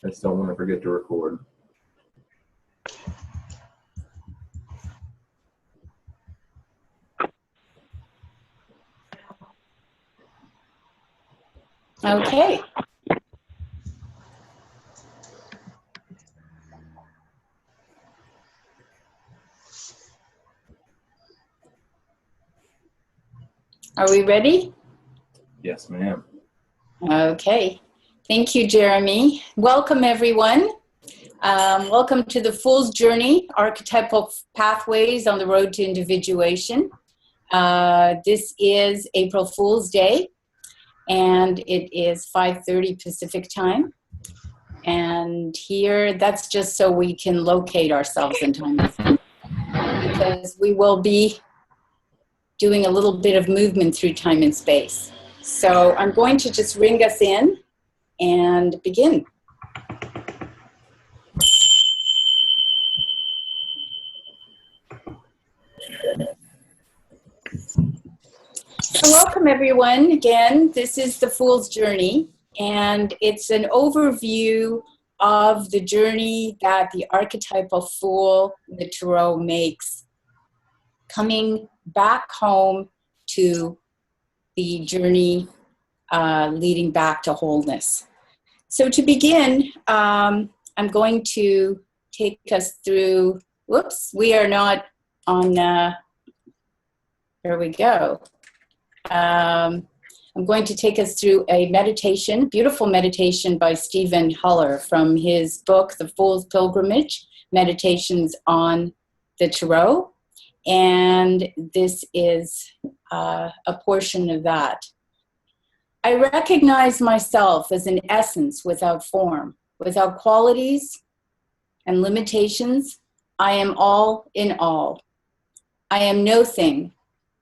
I just don't want to forget to record. Okay. Are we ready? Yes, ma'am. Okay. Thank you, Jeremy. Welcome, everyone. Welcome to the Fool's Journey, Archetypal Pathways on the Road to Individuation. This is April Fool's Day, and it is 5:30 Pacific time. And here, that's just so we can locate ourselves in time, because we will be doing a little bit of movement through time and space. So I'm going to just ring us in and begin. So welcome, everyone. Again, this is the Fool's Journey, and it's an overview of the journey that the archetypal fool, the tarot, makes, coming back home to the journey leading back to wholeness. So to begin, I'm going to take us through, whoops, we are not on, there we go. I'm going to take us through a meditation, beautiful meditation by Stephen Huller from his book, The Fool's Pilgrimage, Meditations on the Tarot. And this is a portion of that. I recognize myself as an essence without form, without qualities and limitations. I am all in all. I am no thing,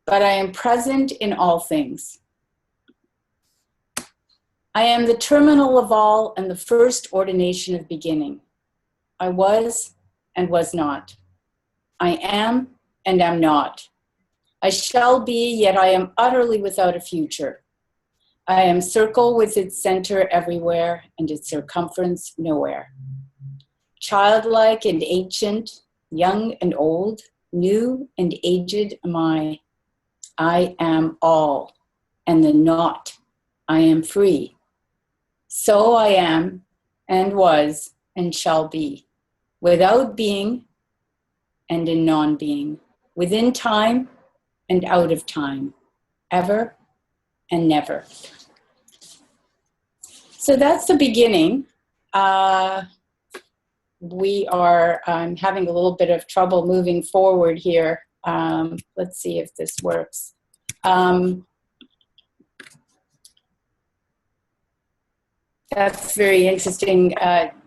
but I am present in all things. I am the terminal of all and the first ordination of beginning. I was and was not. I am and am not. I shall be, yet I am utterly without a future. I am circle with its center everywhere and its circumference nowhere. Childlike and ancient, young and old, new and aged am I. I am all and the not. I am free. So I am and was and shall be, without being and in non-being, within time and out of time, ever and never. So that's the beginning. I'm having a little bit of trouble moving forward here. Let's see if this works. That's very interesting.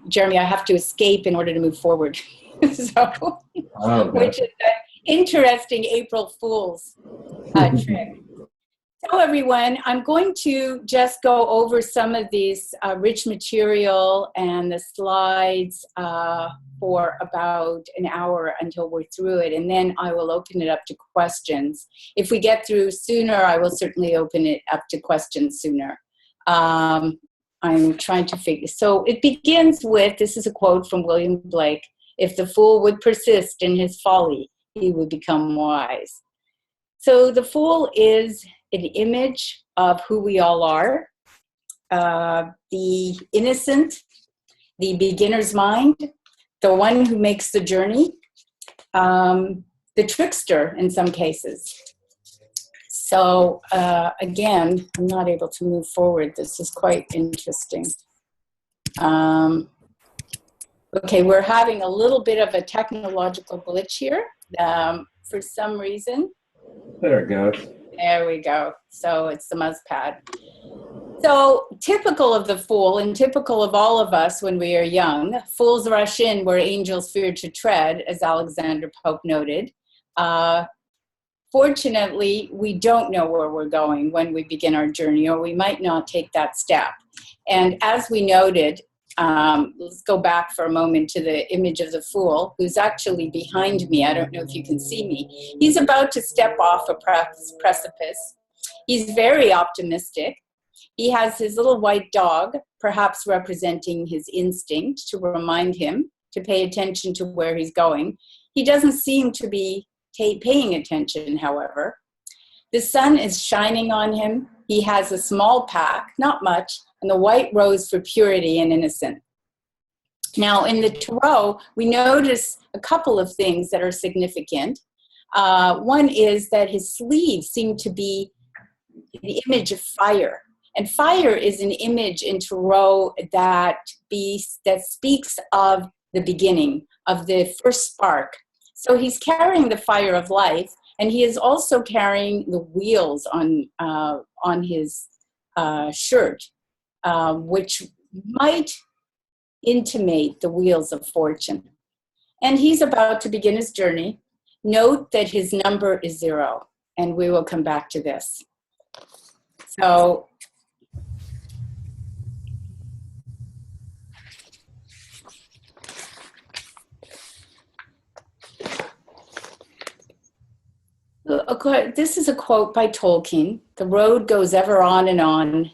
Jeremy, I have to escape in order to move forward. Which is an interesting April Fool's trick. So everyone, I'm going to just go over some of these rich material and the slides for about an hour until we're through it, and then I will open it up to questions. If we get through sooner, I will certainly open it up to questions sooner. I'm trying to figure. So it begins with, this is a quote from William Blake, "If the fool would persist in his folly, he would become wise." So the fool is an image of who we all are, the innocent, the beginner's mind, the one who makes the journey, the trickster in some cases. So again, I'm not able to move forward. This is quite interesting. Okay, we're having a little bit of a technological glitch here for some reason. There it goes. There we go. So it's the mouse pad. So typical of the fool and typical of all of us when we are young, fools rush in where angels fear to tread, as Alexander Pope noted. Fortunately, we don't know where we're going when we begin our journey, or we might not take that step. And as we noted, let's go back for a moment to the image of the fool, who's actually behind me. I don't know if you can see me. He's about to step off a precipice. He's very optimistic. He has his little white dog, perhaps representing his instinct to remind him to pay attention to where he's going. He doesn't seem to be paying attention, however. The sun is shining on him. He has a small pack, not much, and the white rose for purity and innocence. Now, in the tarot, we notice a couple of things that are significant. One is that his sleeves seem to be the image of fire. And fire is an image in tarot that speaks of the beginning, of the first spark. So he's carrying the fire of life, and he is also carrying the wheels on his shirt, which might intimate the wheels of fortune. And he's about to begin his journey. Note that his number is 0, and we will come back to this. So this is a quote by Tolkien. "The road goes ever on,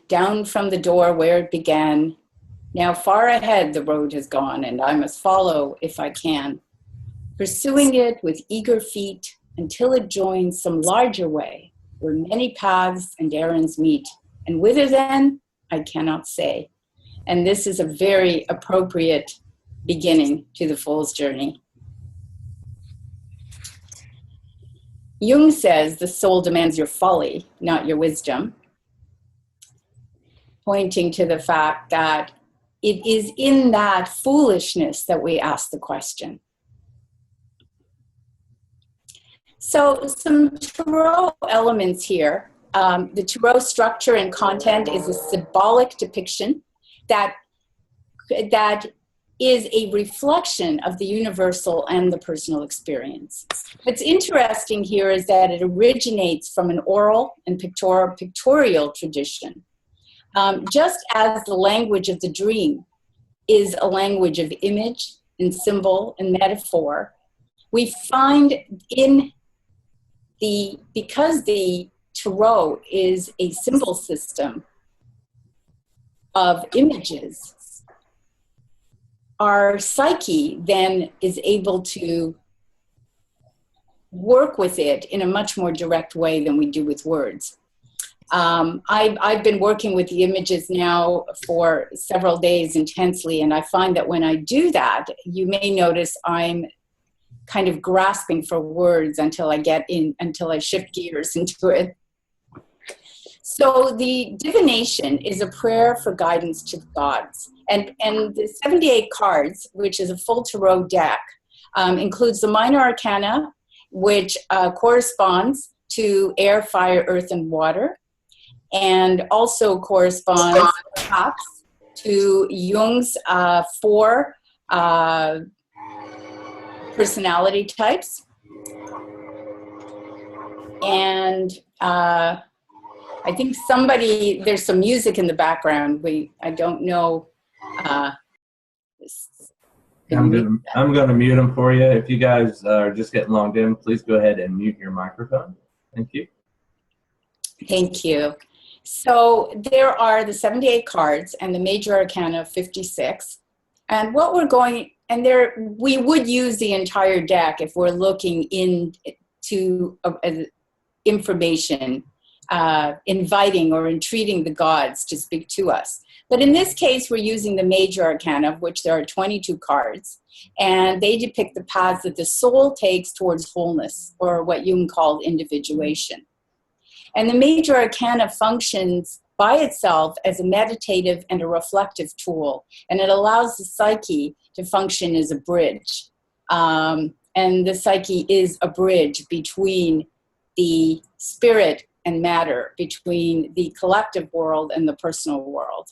down from the door where it began. Now far ahead the road has gone, and I must follow if I can, pursuing it with eager feet until it joins some larger way where many paths and errands meet. And whither then, I cannot say." And this is a very appropriate beginning to the Fool's Journey. Jung says the soul demands your folly, not your wisdom, pointing to the fact that it is in that foolishness that we ask the question. So some tarot elements here. The tarot structure and content is a symbolic depiction that is a reflection of the universal and the personal experience. What's interesting here is that it originates from an oral and pictorial tradition. Just as the language of the dream is a language of image and symbol and metaphor, we find because the tarot is a symbol system of images, our psyche then is able to work with it in a much more direct way than we do with words. I've been working with the images now for several days intensely, and I find that when I do that, you may notice I'm kind of grasping for words until I shift gears into it. So the divination is a prayer for guidance to the gods. And the 78 cards, which is a full tarot deck, includes the minor arcana, which corresponds to air, fire, earth, and water, and also corresponds perhaps to Jung's 4 personality types. And I think there's some music in the background. I don't know. I'm gonna mute them for you. If you guys are just getting logged in, please go ahead and mute your microphone. Thank you. Thank you. So there are the 78 cards and the major arcana of 56. And we would use the entire deck if we're looking into information, inviting or entreating the gods to speak to us. But in this case, we're using the major arcana, of which there are 22 cards, and they depict the paths that the soul takes towards wholeness, or what Jung called individuation. And the major arcana functions by itself as a meditative and a reflective tool, and it allows the psyche to function as a bridge. And the psyche is a bridge between the spirit and matter, between the collective world and the personal world.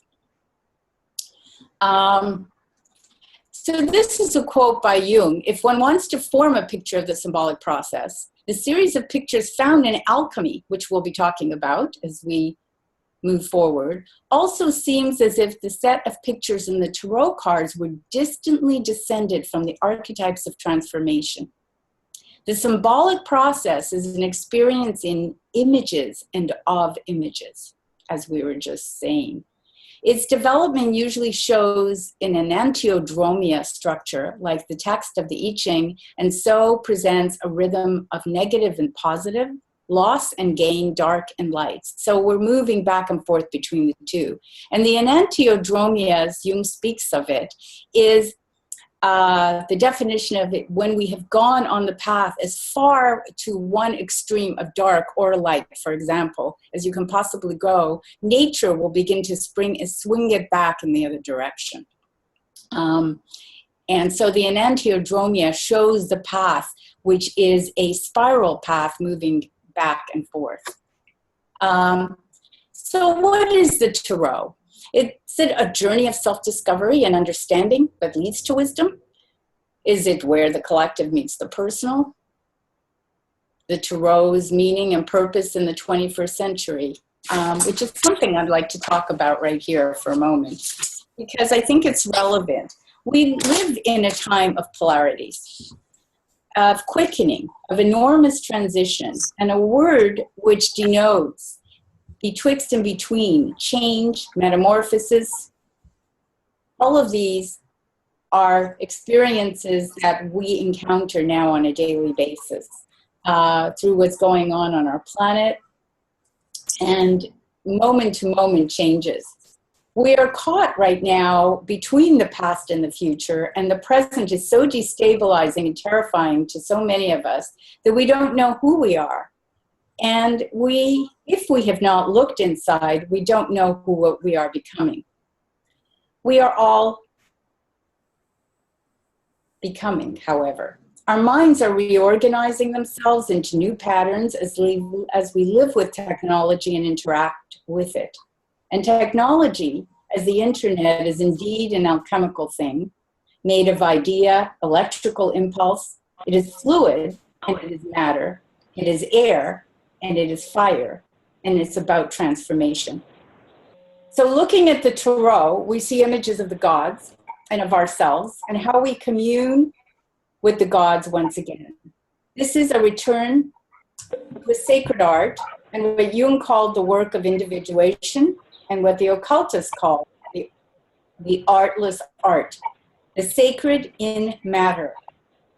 So this is a quote by Jung. "If one wants to form a picture of the symbolic process, the series of pictures found in Alchemy, which we'll be talking about as we move forward, also seems as if the set of pictures in the tarot cards were distantly descended from the archetypes of transformation. The symbolic process is an experience in images and of images. as we were just saying. Its development usually shows in an enantiodromia structure, like the text of the I Ching, and so presents a rhythm of negative and positive, loss and gain, dark and light. So we're moving back and forth between the two. And the enantiodromia, as Jung speaks of it, is the definition of it when we have gone on the path as far to one extreme of dark or light, for example, as you can possibly go, nature will begin to swing it back in the other direction. And so the enantiodromia shows the path, which is a spiral path moving back and forth. So what is the tarot? Is it a journey of self-discovery and understanding that leads to wisdom? Is it where the collective meets the personal? The tarot's meaning and purpose in the 21st century, which is something I'd like to talk about right here for a moment, because I think it's relevant. We live in a time of polarities, of quickening, of enormous transition, and a word which denotes betwixt and between, change, metamorphosis. All of these are experiences that we encounter now on a daily basis through what's going on our planet, and moment to moment changes. We are caught right now between the past and the future, and the present is so destabilizing and terrifying to so many of us that we don't know who we are. And if we have not looked inside, we don't know what we are becoming. We are all becoming, however. Our minds are reorganizing themselves into new patterns as we live with technology and interact with it. And technology, as the internet, is indeed an alchemical thing, made of idea, electrical impulse. It is fluid, and it is matter. It is air, and it is fire, and it's about transformation. So looking at the tarot, we see images of the gods and of ourselves and how we commune with the gods once again. This is a return to sacred art and what Jung called the work of individuation, and what the occultists call the artless art, the sacred in matter,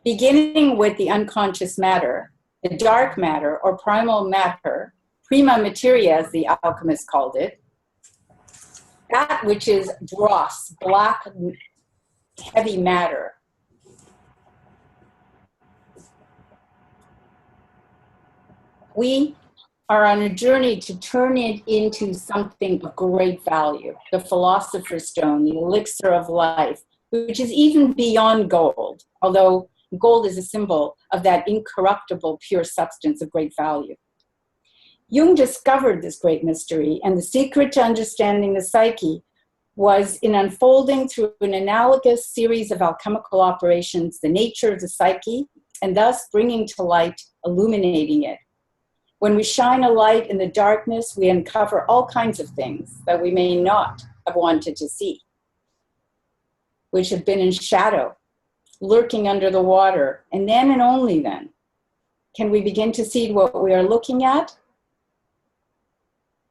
beginning with the unconscious matter, the dark matter or primal matter, prima materia as the alchemists called it, that which is dross, black, heavy matter. We are on a journey to turn it into something of great value, the philosopher's stone, the elixir of life, which is even beyond gold, although gold is a symbol of that incorruptible, pure substance of great value. Jung discovered this great mystery, and the secret to understanding the psyche was in unfolding through an analogous series of alchemical operations, the nature of the psyche, and thus bringing to light, illuminating it. When we shine a light in the darkness, we uncover all kinds of things that we may not have wanted to see, which have been in shadow, lurking under the water, and then and only then can we begin to see what we are looking at,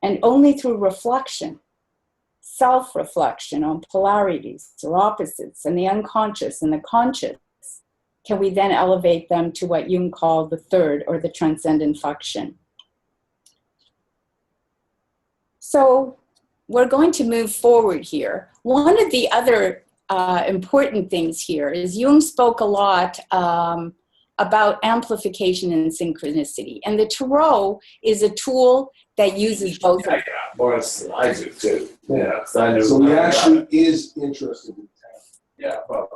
and only through reflection, self-reflection on polarities or opposites and the unconscious and the conscious, can we then elevate them to what Jung called the third or the transcendent function. So we're going to move forward here. One of the other important things here is Jung spoke a lot about amplification and synchronicity. And the tarot is a tool that uses both of them. More slides it too. Yeah, so he actually is interested in that. Yeah, well,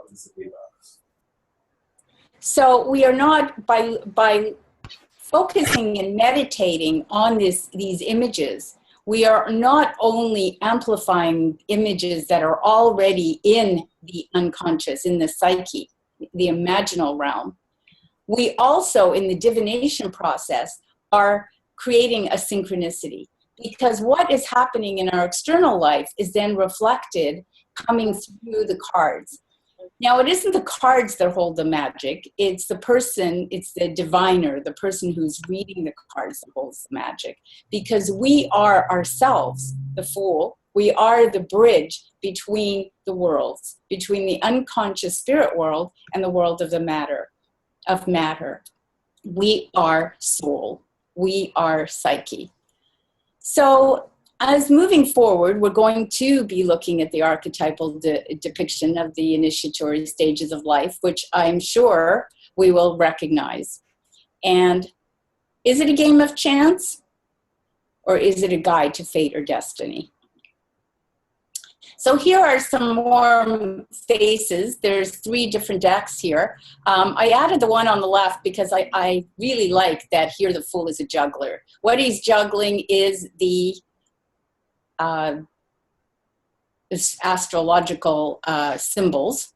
so we are not, by focusing and meditating on these images, we are not only amplifying images that are already in the unconscious, in the psyche, the imaginal realm. We also, in the divination process, are creating a synchronicity, because what is happening in our external life is then reflected coming through the cards. Now, it isn't the cards that hold the magic. It's the person, it's the diviner, the person who's reading the cards that holds the magic. Because we are ourselves, the Fool. We are the bridge between the worlds, between the unconscious spirit world and the world of the matter. We are soul. We are psyche. So, as moving forward, we're going to be looking at the archetypal depiction of the initiatory stages of life, which I'm sure we will recognize. And is it a game of chance? Or is it a guide to fate or destiny? So here are some more faces. There's 3 different decks here. I added the one on the left because I really like that here the Fool is a juggler. What he's juggling is the astrological symbols,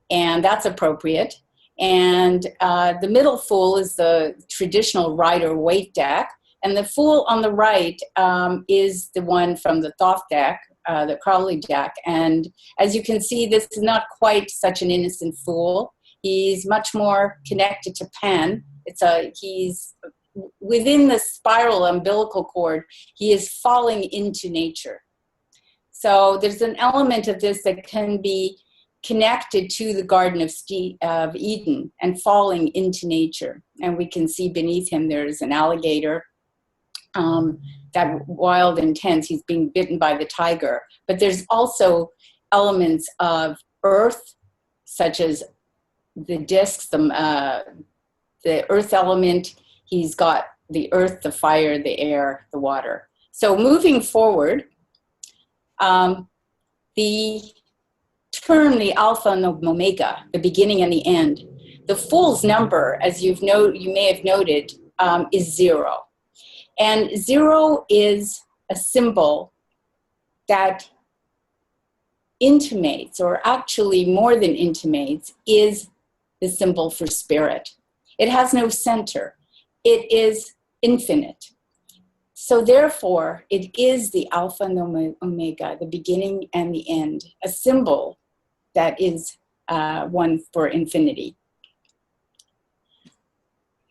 and that's appropriate. And the middle Fool is the traditional Rider-Waite deck, and the Fool on the right is the one from the Thoth deck, the Crowley deck. And as you can see, this is not quite such an innocent Fool. He's much more connected to Pan. He's within the spiral umbilical cord, he is falling into nature. So there's an element of this that can be connected to the Garden of Eden and falling into nature. And we can see beneath him there's an alligator, that wild and tense. He's being bitten by the tiger. But there's also elements of earth, such as the discs, the earth element. He's got the earth, the fire, the air, the water. So moving forward, the term, the Alpha and the Omega, the beginning and the end, the Fool's number, as you may have noted, is 0. And 0 is a symbol that intimates, or actually more than intimates, is the symbol for spirit. It has no center. It is infinite. So therefore, it is the Alpha and the Omega, the beginning and the end, a symbol that is one for infinity.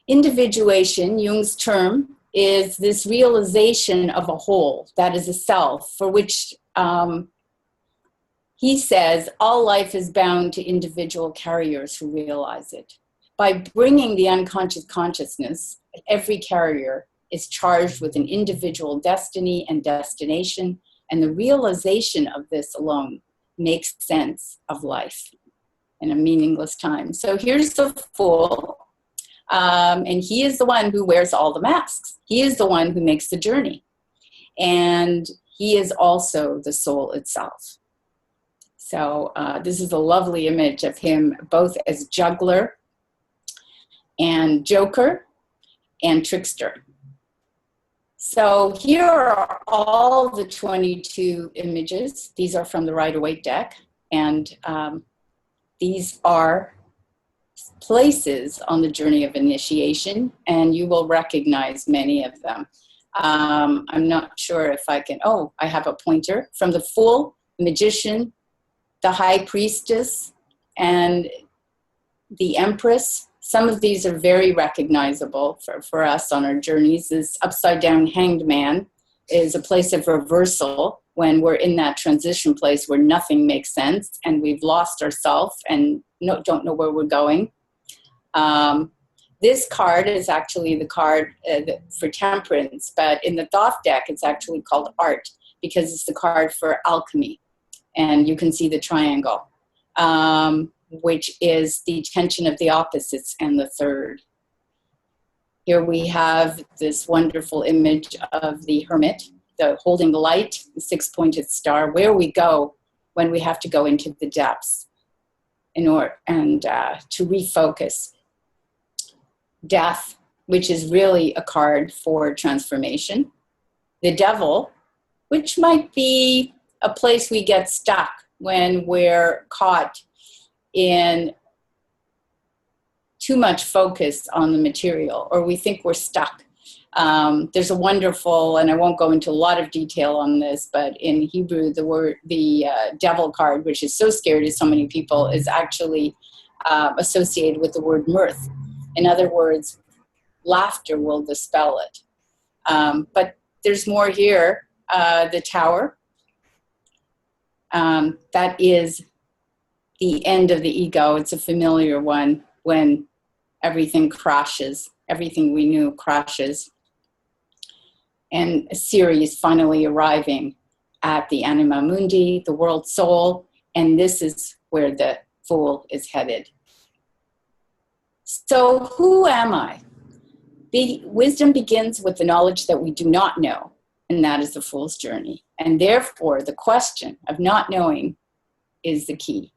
Individuation, Jung's term, is this realization of a whole, that is a self, for which he says all life is bound to individual carriers who realize it. By bringing the unconscious consciousness, every carrier is charged with an individual destiny and destination, and the realization of this alone makes sense of life in a meaningless time. So here's the Fool, and he is the one who wears all the masks. He is the one who makes the journey, and he is also the soul itself. So this is a lovely image of him both as juggler and joker and trickster. So here are all the 22 images. These are from the Rider-Waite deck, and these are places on the journey of initiation, and you will recognize many of them. I'm not sure if I can, I have a pointer. From the Fool, the Magician, the High Priestess, and the Empress. Some of these are very recognizable for us on our journeys. This upside down hanged man is a place of reversal when we're in that transition place where nothing makes sense and we've lost ourselves and don't know where we're going. This card is actually the card for temperance, but in the Thoth deck, it's actually called art because it's the card for alchemy. And you can see the triangle, which is the tension of the opposites and the third. Here we have this wonderful image of the hermit, holding the light, the 6-pointed star, where we go when we have to go into the depths to refocus. Death, which is really a card for transformation. The devil, which might be a place we get stuck when we're caught in too much focus on the material, or we think we're stuck. There's a wonderful, and I won't go into a lot of detail on this, but in Hebrew, the devil card, which is so scary to so many people, is actually associated with the word mirth. In other words, laughter will dispel it. But there's more here. The tower. That is the end of the ego. It's a familiar one when everything crashes, everything we knew crashes. And Siri is finally arriving at the Anima Mundi, the world soul, and this is where the Fool is headed. So who am I? The wisdom begins with the knowledge that we do not know, and that is the Fool's journey. And therefore, the question of not knowing is the key.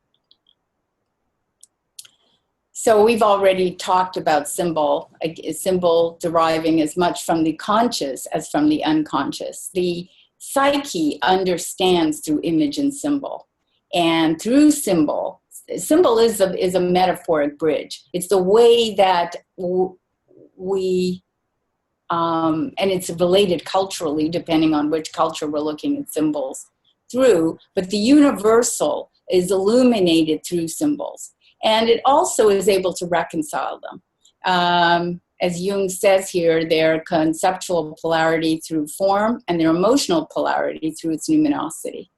So we've already talked about symbol, a symbol deriving as much from the conscious as from the unconscious. The psyche understands through image and symbol. And through symbol is a metaphoric bridge. It's the way that we, and it's related culturally, depending on which culture we're looking at symbols through, but the universal is illuminated through symbols. And it also is able to reconcile them. As Jung says here, their conceptual polarity through form and their emotional polarity through its numinosity.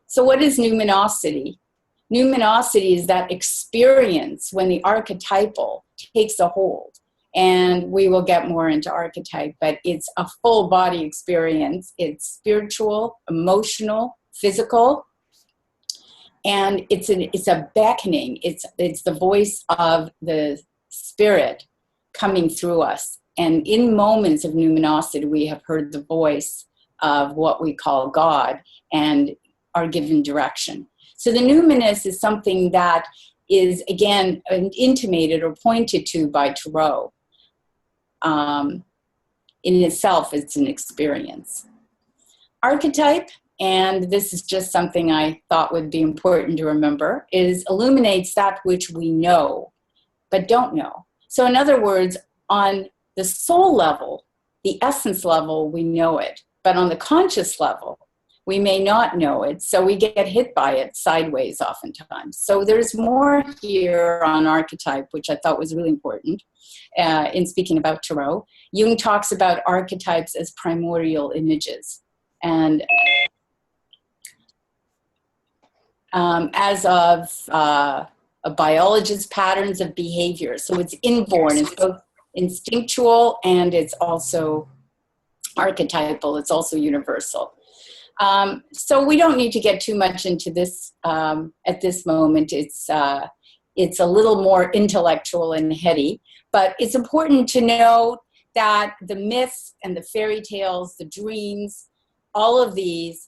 So what is numinosity? Numinosity is that experience when the archetypal takes a hold. And we will get more into archetype, but it's a full body experience. It's spiritual, emotional, physical. And it's a beckoning. It's the voice of the spirit coming through us. And in moments of numinosity, we have heard the voice of what we call God and are given direction. So the numinous is something that is, again, intimated or pointed to by Tarot. In itself, it's an experience. Archetype, and this is just something I thought would be important to remember, is illuminates that which we know, but don't know. So in other words, on the soul level, the essence level, we know it. But on the conscious level, we may not know it, so we get hit by it sideways oftentimes. So there's more here on archetype, which I thought was really important in speaking about Tarot. Jung talks about archetypes as primordial images. And as of a biologist's patterns of behavior. So it's inborn, it's both instinctual and it's also archetypal, it's also universal. So we don't need to get too much into this at this moment. It's a little more intellectual and heady, but it's important to know that the myths and the fairy tales, the dreams, all of these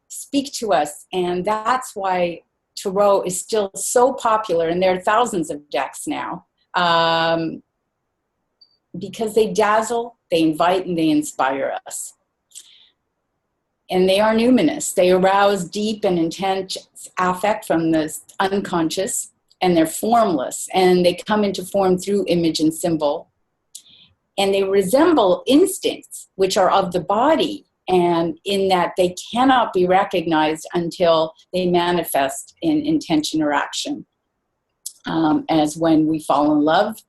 speak to us, and that's why Tarot is still so popular, and there are thousands of decks now, because they dazzle, they invite, and they inspire us. And they are numinous. They arouse deep and intense affect from the unconscious, and they're formless, and they come into form through image and symbol. And they resemble instincts, which are of the body, and in that they cannot be recognized until they manifest in intention or action. As when we fall in love,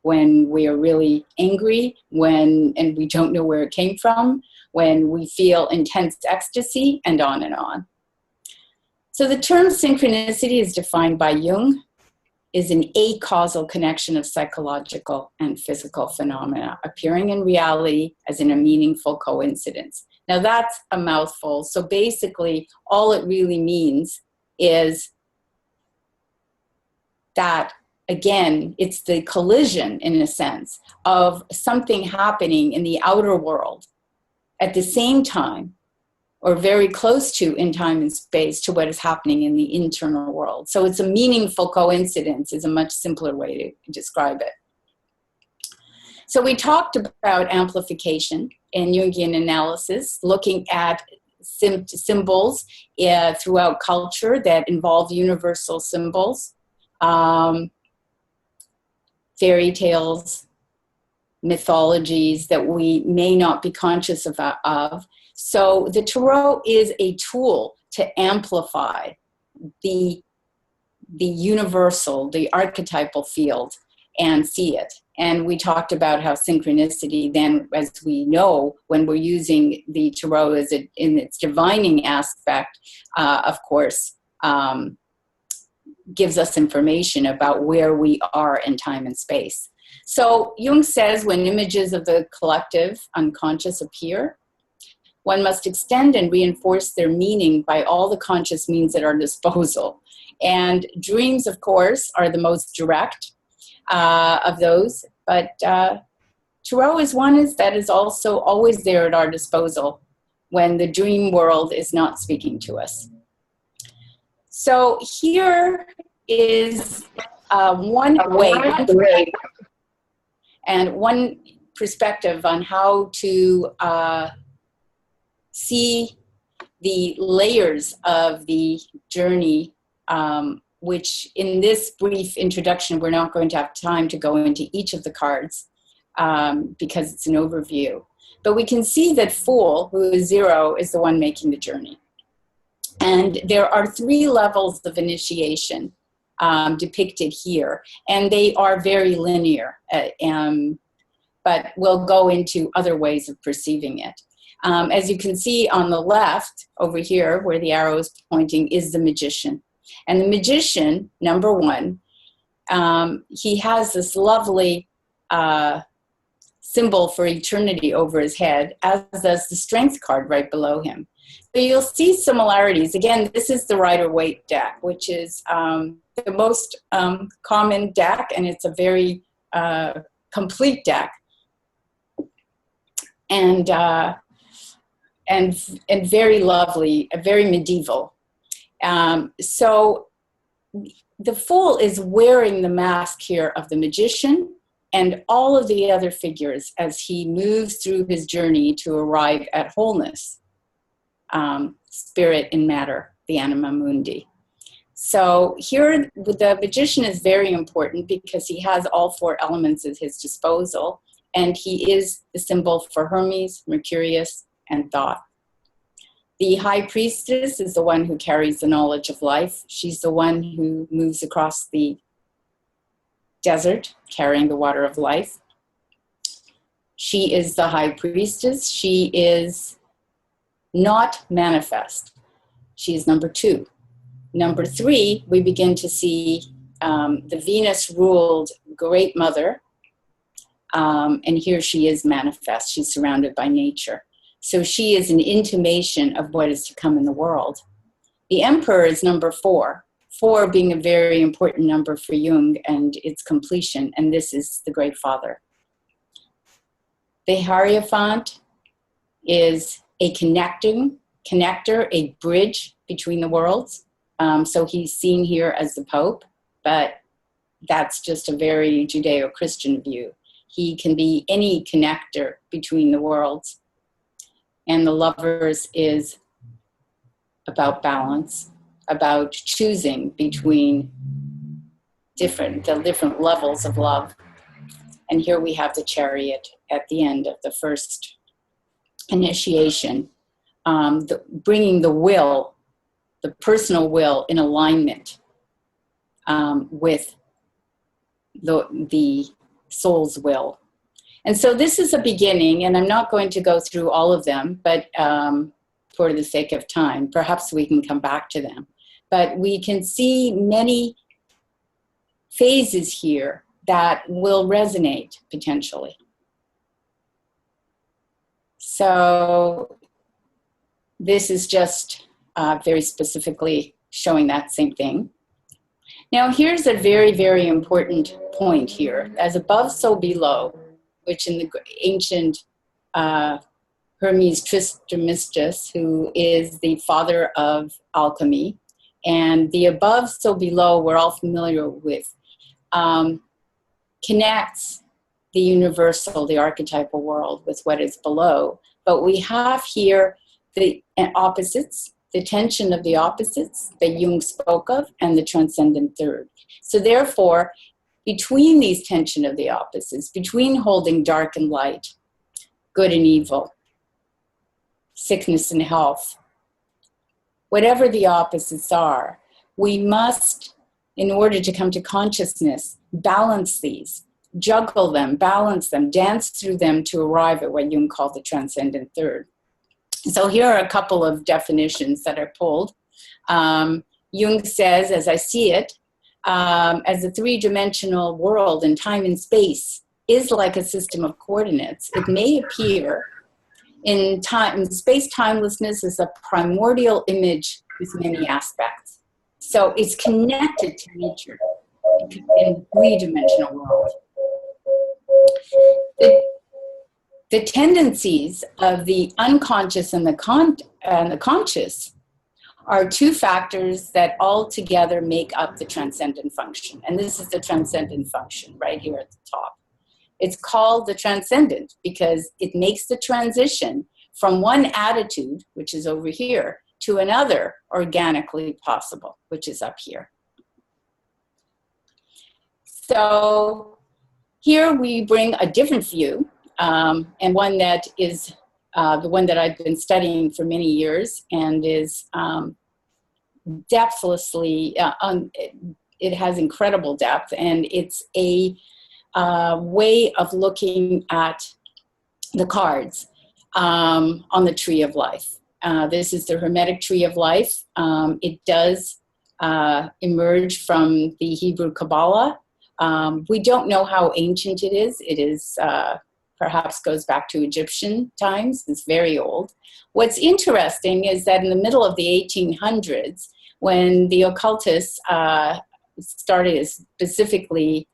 when we are really angry, and we don't know where it came from, when we feel intense ecstasy, and on and on. So the term synchronicity is defined by Jung, is an acausal connection of psychological and physical phenomena appearing in reality as in a meaningful coincidence. Now that's a mouthful. So basically all it really means is that, again, it's the collision, in a sense, of something happening in the outer world at the same time, or very close to in time and space, to what is happening in the internal world. So it's a meaningful coincidence is a much simpler way to describe it. So we talked about amplification in Jungian analysis, looking at symbols throughout culture that involve universal symbols, fairy tales, mythologies that we may not be conscious of. So the tarot is a tool to amplify the universal, the archetypal field, and see it. And we talked about how synchronicity then, as we know, when we're using the tarot as in its divining aspect, of course, gives us information about where we are in time and space. So Jung says when images of the collective unconscious appear, one must extend and reinforce their meaning by all the conscious means at our disposal. And dreams, of course, are the most direct of those, but tarot is one that is also always there at our disposal when the dream world is not speaking to us. So here is one way and one perspective on how to see the layers of the journey, which in this brief introduction, we're not going to have time to go into each of the cards because it's an overview. But we can see that Fool, who is 0, is the one making the journey. And there are 3 levels of initiation depicted here, and they are very linear, but we'll go into other ways of perceiving it. As you can see on the left over here, where the arrow is pointing, is the magician. And the magician, number 1, he has this lovely symbol for eternity over his head, as does the strength card right below him. So you'll see similarities. Again, this is the Rider-Waite deck, which is the most common deck, and it's a very complete deck. And very lovely, very medieval. So the Fool is wearing the mask here of the magician and all of the other figures as he moves through his journey to arrive at wholeness, spirit and matter, the Anima Mundi. So here the magician is very important because he has all 4 elements at his disposal, and he is the symbol for Hermes, Mercurius, and thought. The high priestess is the one who carries the knowledge of life. She's the one who moves across the desert carrying the water of life. She is the high priestess. She is not manifest. She is number 2. Number 3, we begin to see the Venus-ruled Great Mother, and here she is manifest. She's surrounded by nature. So she is an intimation of what is to come in the world. The Emperor is number 4, 4 being a very important number for Jung and its completion, and this is the Great Father. The Hierophant is a connector, a bridge between the worlds. So he's seen here as the Pope, but that's just a very Judeo-Christian view. He can be any connector between the worlds. And the Lovers is about balance, about choosing between the different levels of love. And here we have the Chariot at the end of the first initiation, bringing the will, the personal will, in alignment with the soul's will. And so this is a beginning, and I'm not going to go through all of them, but for the sake of time, perhaps we can come back to them. But we can see many phases here that will resonate potentially. So this is just very specifically showing that same thing. Now here's a very, very important point here. As above, so below, which in the ancient Hermes Trismegistus, who is the father of alchemy, and the above, so below, we're all familiar with, connects the universal, the archetypal world with what is below. But we have here the opposites, the tension of the opposites that Jung spoke of, and the transcendent third. So therefore, between these tension of the opposites, between holding dark and light, good and evil, sickness and health, whatever the opposites are, we must, in order to come to consciousness, balance these, juggle them, balance them, dance through them to arrive at what Jung called the transcendent third. So here are a couple of definitions that are pulled. Jung says, as I see it, as a three-dimensional world in time and space is like a system of coordinates. It may appear in time, space timelessness is a primordial image with many aspects. So it's connected to nature in three-dimensional world. The tendencies of the unconscious and the conscious are two factors that all together make up the transcendent function. And this is the transcendent function right here at the top. It's called the transcendent because it makes the transition from one attitude, which is over here, to another organically possible, which is up here. So here we bring a different view, and one that is the one that I've been studying for many years and is depthlessly, it has incredible depth, and it's a way of looking at the cards on the Tree of Life. This is the Hermetic Tree of Life. It does emerge from the Hebrew Kabbalah. We don't know how ancient it is. It is perhaps goes back to Egyptian times. It's very old. What's interesting is that in the middle of the 1800s, when the occultists started to study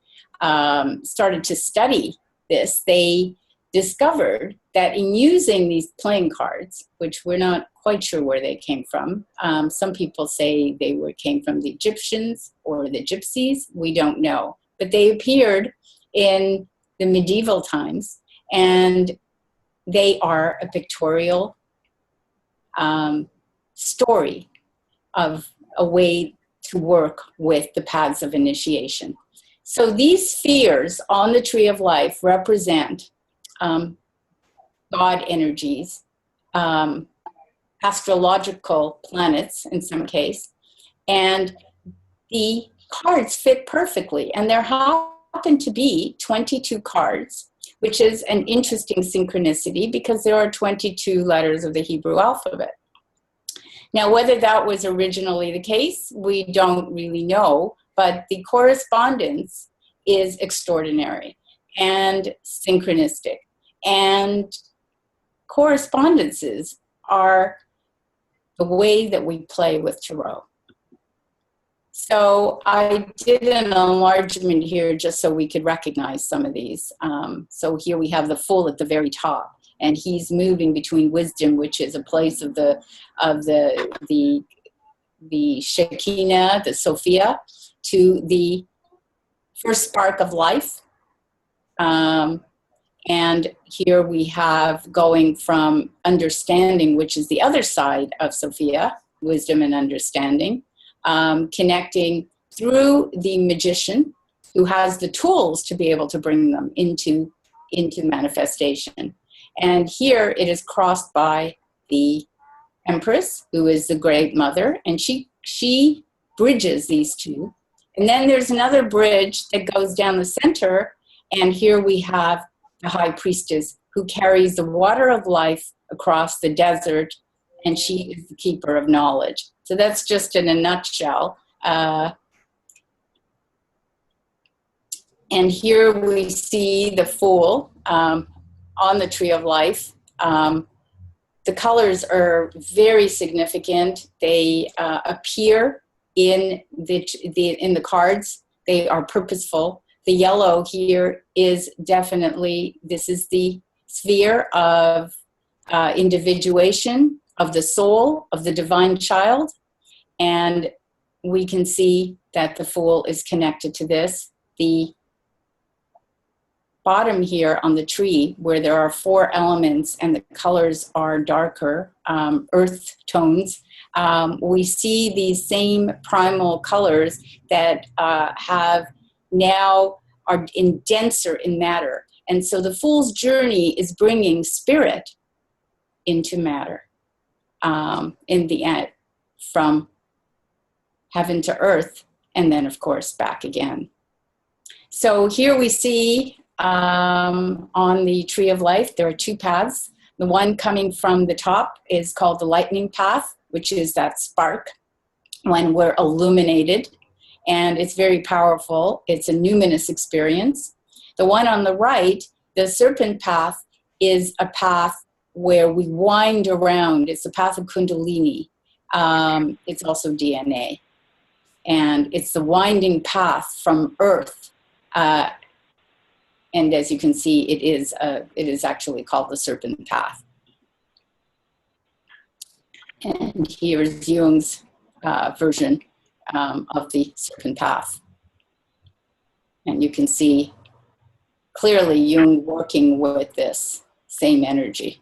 this, they discovered that in using these playing cards, which we're not quite sure where they came from, some people say they came from the Egyptians or the Gypsies, we don't know. But they appeared in the medieval times, and they are a pictorial story of a way to work with the paths of initiation. So these spheres on the Tree of Life represent God energies, astrological planets in some case, and the cards fit perfectly. And there happen to be 22 cards, which is an interesting synchronicity because there are 22 letters of the Hebrew alphabet. Now, whether that was originally the case, we don't really know, but the correspondence is extraordinary and synchronistic. And correspondences are the way that we play with tarot. So I did an enlargement here just so we could recognize some of these. So here we have the Fool at the very top, and he's moving between wisdom, which is a place of the Shekinah, the Sophia, to the first spark of life. And here we have going from understanding, which is the other side of Sophia, wisdom and understanding, connecting through the magician who has the tools to be able to bring them into manifestation. And here it is crossed by the Empress, who is the Great Mother, and she bridges these two. And then there's another bridge that goes down the center, and here we have the High Priestess who carries the water of life across the desert, and she is the keeper of knowledge. So that's just in a nutshell. And here we see the Fool on the Tree of Life. The colors are very significant. They appear in the cards. They are purposeful. The yellow here is definitely, this is the sphere of individuation, of the soul, of the divine child. And we can see that the Fool is connected to this. The bottom here on the tree, where there are 4 elements and the colors are darker, earth tones, we see these same primal colors that have now are denser in matter. And so the Fool's journey is bringing spirit into matter in the end, from heaven to earth, and then, of course, back again. So here we see on the Tree of Life, there are two paths. The one coming from the top is called the lightning path, which is that spark when we're illuminated, and it's very powerful. It's a numinous experience. The one on the right, the serpent path, is a path where we wind around. It's the path of Kundalini. It's also DNA. And it's the winding path from earth. And as you can see, it is actually called the serpent path. And here's Jung's version of the serpent path. And you can see clearly Jung working with this same energy.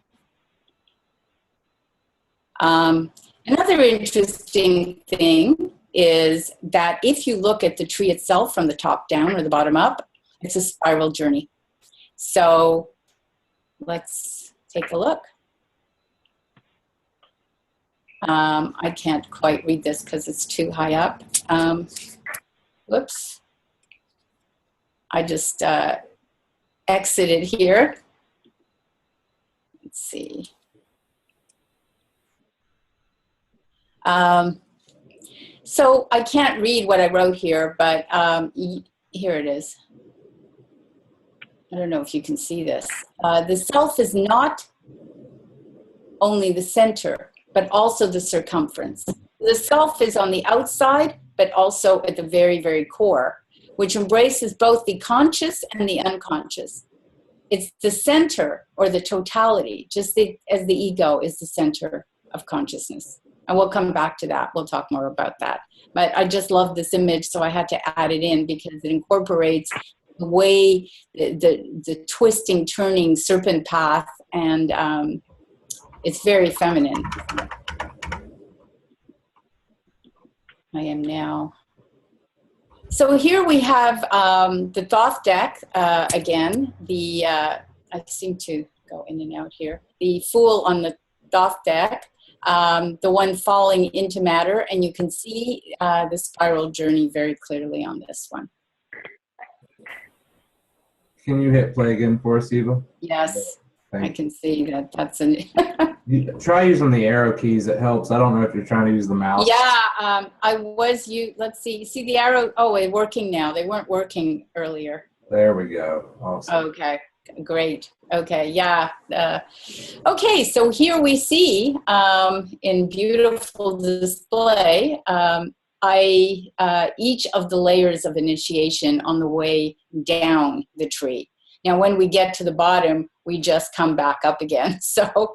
Another interesting thing is that if you look at the tree itself from the top down or the bottom up, it's a spiral journey. So let's take a look. I can't quite read this because it's too high up. Whoops. I just exited here. Let's see. So I can't read what I wrote here, but here it is. I don't know if you can see this. The self is not only the center, but also the circumference. The self is on the outside, but also at the very, very core, which embraces both the conscious and the unconscious. It's the center or the totality, just as the ego is the center of consciousness. And we'll come back to that. We'll talk more about that. But I just love this image, so I had to add it in because it incorporates the way, the twisting, turning serpent path, and it's very feminine. I am now. So here we have the Thoth deck again. I seem to go in and out here. The Fool on the Thoth deck. The one falling into matter, and you can see the spiral journey very clearly on this one. Can you hit play again for us, Eva? Yes, I can see that. That's an. Try using the arrow keys. It helps. I don't know if you're trying to use the mouse. Yeah, I was. Let's see. See the arrow? Oh, it's working now. They weren't working earlier. There we go. Awesome. Okay. Great. Okay. Yeah. Okay. So here we see in beautiful display each of the layers of initiation on the way down the tree. Now, when we get to the bottom, we just come back up again. So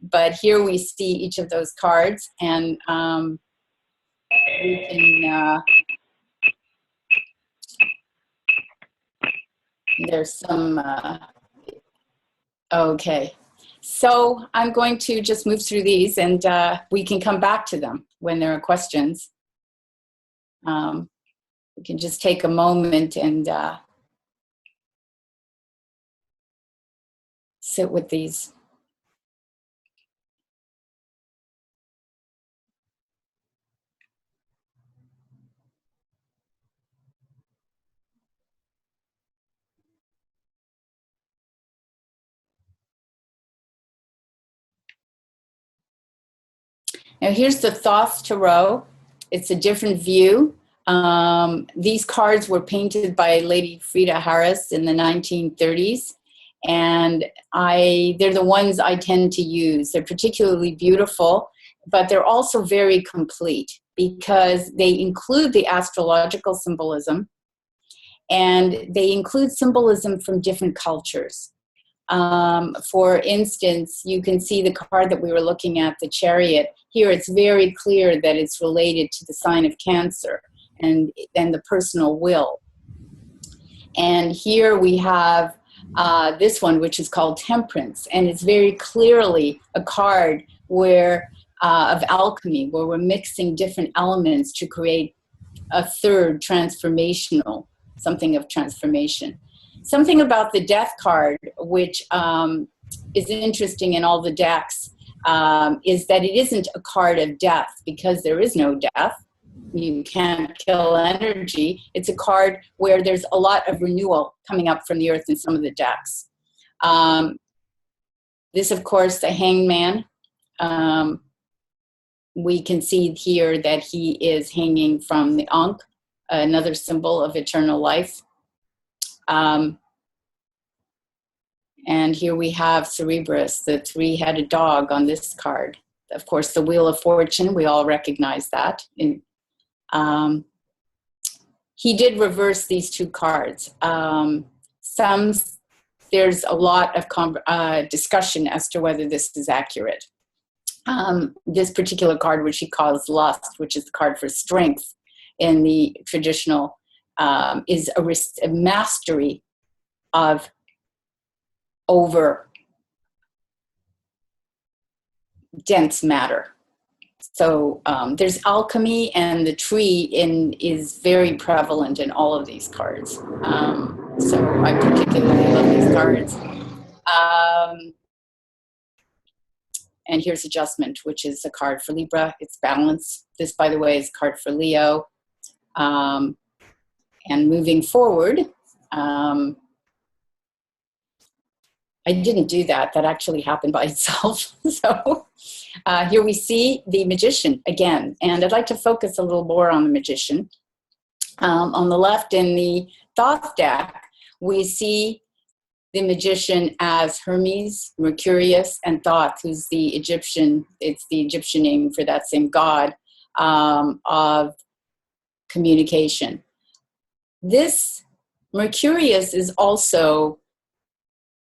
but here we see each of those cards, and we can. There's some, okay. So I'm going to just move through these, and we can come back to them when there are questions. We can just take a moment and sit with these. Now here's the Thoth Tarot. It's a different view. These cards were painted by Lady Frida Harris in the 1930s, and they're the ones I tend to use. They're particularly beautiful, but they're also very complete because they include the astrological symbolism, and they include symbolism from different cultures. For instance, you can see the card that we were looking at, the Chariot. Here it's very clear that it's related to the sign of Cancer and the personal will. And here we have this one, which is called Temperance, and it's very clearly a card where of alchemy, where we're mixing different elements to create a third transformational something of transformation. Something about the death card, which is interesting in all the decks, is that it isn't a card of death, because there is no death. You can't kill energy. It's a card where there's a lot of renewal coming up from the earth in some of the decks. This, of course, the Hangman. We can see here that he is hanging from the Ankh, another symbol of eternal life. And here we have Cerberus, the three-headed dog on this card. Of course, the Wheel of Fortune, we all recognize that. He did reverse these two cards. There's a lot of discussion as to whether this is accurate. This particular card, which he calls Lust, which is the card for strength in the traditional, is a mastery of over dense matter. So there's alchemy, and the tree is very prevalent in all of these cards. So I particularly love these cards. And here's Adjustment, which is a card for Libra. It's Balance. This, by the way, is a card for Leo. And moving forward, I didn't do that. That actually happened by itself. So here we see the Magician again. And I'd like to focus a little more on the Magician. On the left in the Thoth deck, we see the Magician as Hermes, Mercurius, and Thoth, who's the Egyptian, it's the Egyptian name for that same god of communication. This Mercurius is also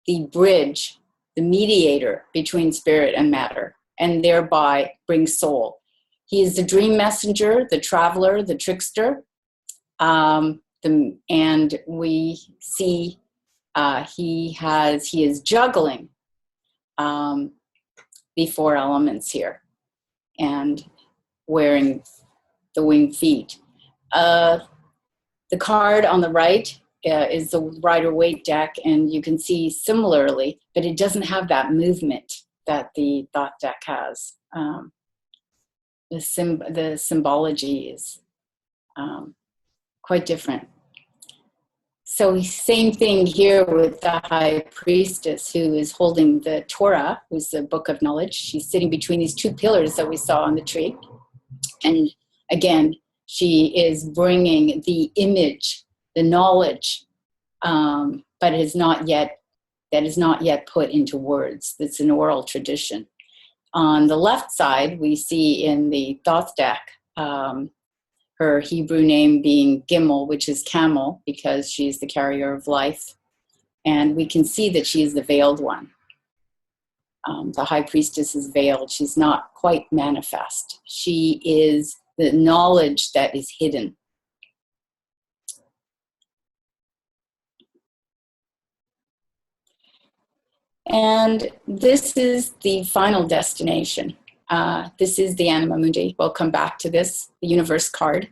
the bridge, the mediator between spirit and matter, and thereby brings soul. He is the dream messenger, the traveler, the trickster, and we see he is juggling the four elements here and wearing the winged feet. The card on the right is the Rider-Waite deck, and you can see similarly, but it doesn't have that movement that the Thoth deck has. The symbology is quite different. So same thing here with the High Priestess, who is holding the Torah, who's the book of knowledge. She's sitting between these two pillars that we saw on the tree. And again, she is bringing the image, the knowledge, but is not yet put into words. It's an oral tradition. On the left side, we see in the Thoth deck, her Hebrew name being Gimel, which is camel, because she's the carrier of life. And we can see that she is the veiled one. The High Priestess is veiled. She's not quite manifest. She is the knowledge that is hidden. And this is the final destination. This is the Anima Mundi. We'll come back to this, the universe card.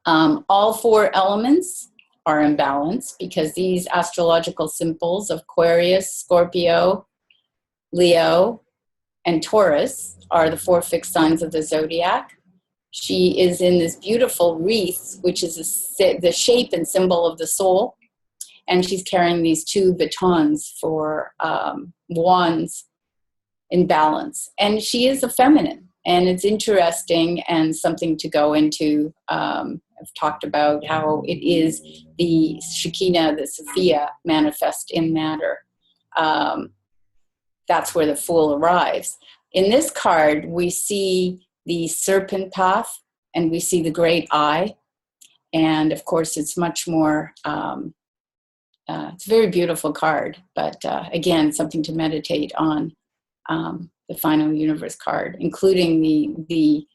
All four elements are in balance because these astrological symbols of Aquarius, Scorpio, Leo, and Taurus are the four fixed signs of the zodiac. She is in this beautiful wreath, which is the shape and symbol of the soul. And she's carrying these two batons for wands in balance. And she is a feminine. And it's interesting and something to go into. I've talked about how it is the Shekinah, the Sophia, manifest in matter. That's where the Fool arrives. In this card, we see the serpent path, and we see the great eye. And of course, it's much more, it's a very beautiful card, but again, something to meditate on, the final universe card, including the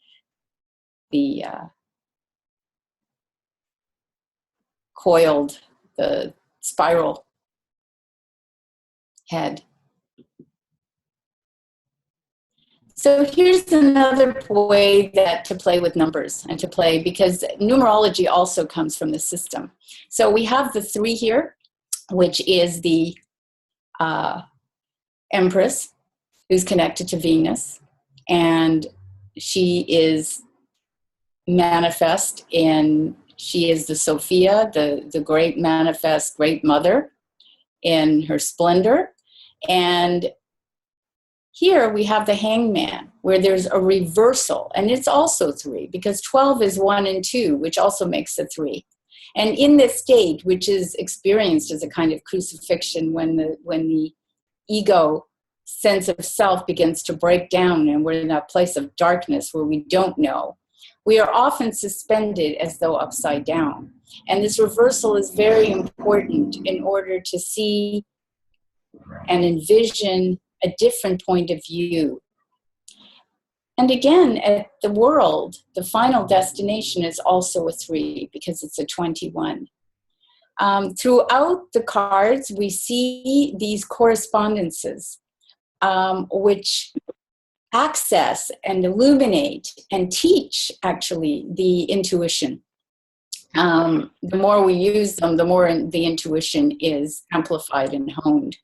coiled, the spiral head. So here's another way to play with numbers and to play, because numerology also comes from the system. So we have the 3 here, which is the Empress, who's connected to Venus, and she is manifest she is the Sophia, the great manifest, great mother in her splendor. And here we have the Hangman, where there's a reversal, and it's also 3, because 12 is 1 and 2, which also makes a 3. And in this state, which is experienced as a kind of crucifixion when the ego sense of self begins to break down and we're in that place of darkness where we don't know, we are often suspended as though upside down. And this reversal is very important in order to see and envision a different point of view. And again, at the world, the final destination is also a 3, because it's a 21. Throughout the cards, we see these correspondences, which access and illuminate and teach, actually, the intuition. The more we use them, the more the intuition is amplified and honed.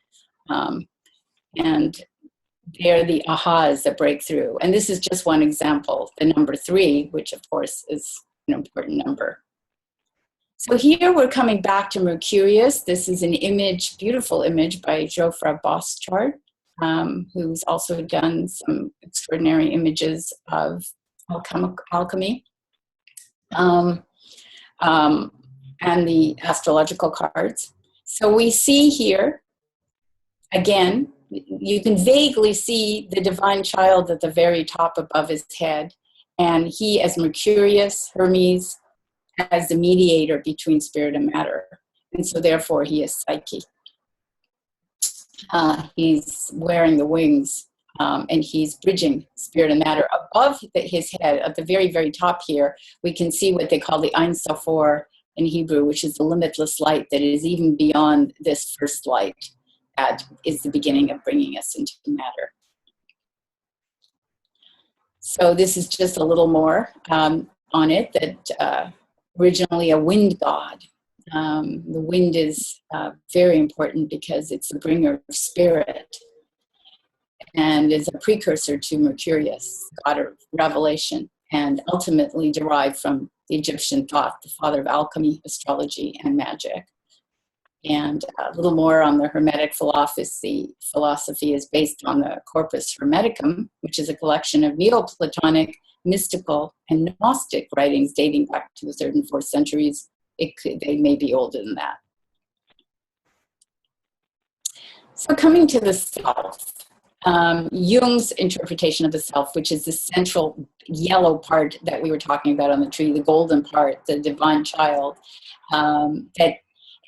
And they're the ahas that break through. And this is just one example, the number 3, which of course is an important number. So here we're coming back to Mercurius. This is an image, beautiful image by Geoffrey Boschart, who's also done some extraordinary images of alchemy and the astrological cards. So we see here, again, you can vaguely see the divine child at the very top above his head, and he as Mercurius, Hermes, as the mediator between spirit and matter. And so therefore he is Psyche. He's wearing the wings, and he's bridging spirit and matter. Above his head, at the very, very top here, we can see what they call the Ein Sofor in Hebrew, which is the limitless light that is even beyond this first light. That is the beginning of bringing us into matter. So this is just a little more on it, that originally a wind god. The wind is very important because it's the bringer of spirit and is a precursor to Mercurius, god of revelation, and ultimately derived from the Egyptian thought, the father of alchemy, astrology, and magic. And a little more on the Hermetic philosophy is based on the Corpus Hermeticum, which is a collection of Neoplatonic, mystical, and Gnostic writings dating back to the 3rd and 4th centuries. They may be older than that. So coming to the self, Jung's interpretation of the self, which is the central yellow part that we were talking about on the tree, the golden part, the divine child,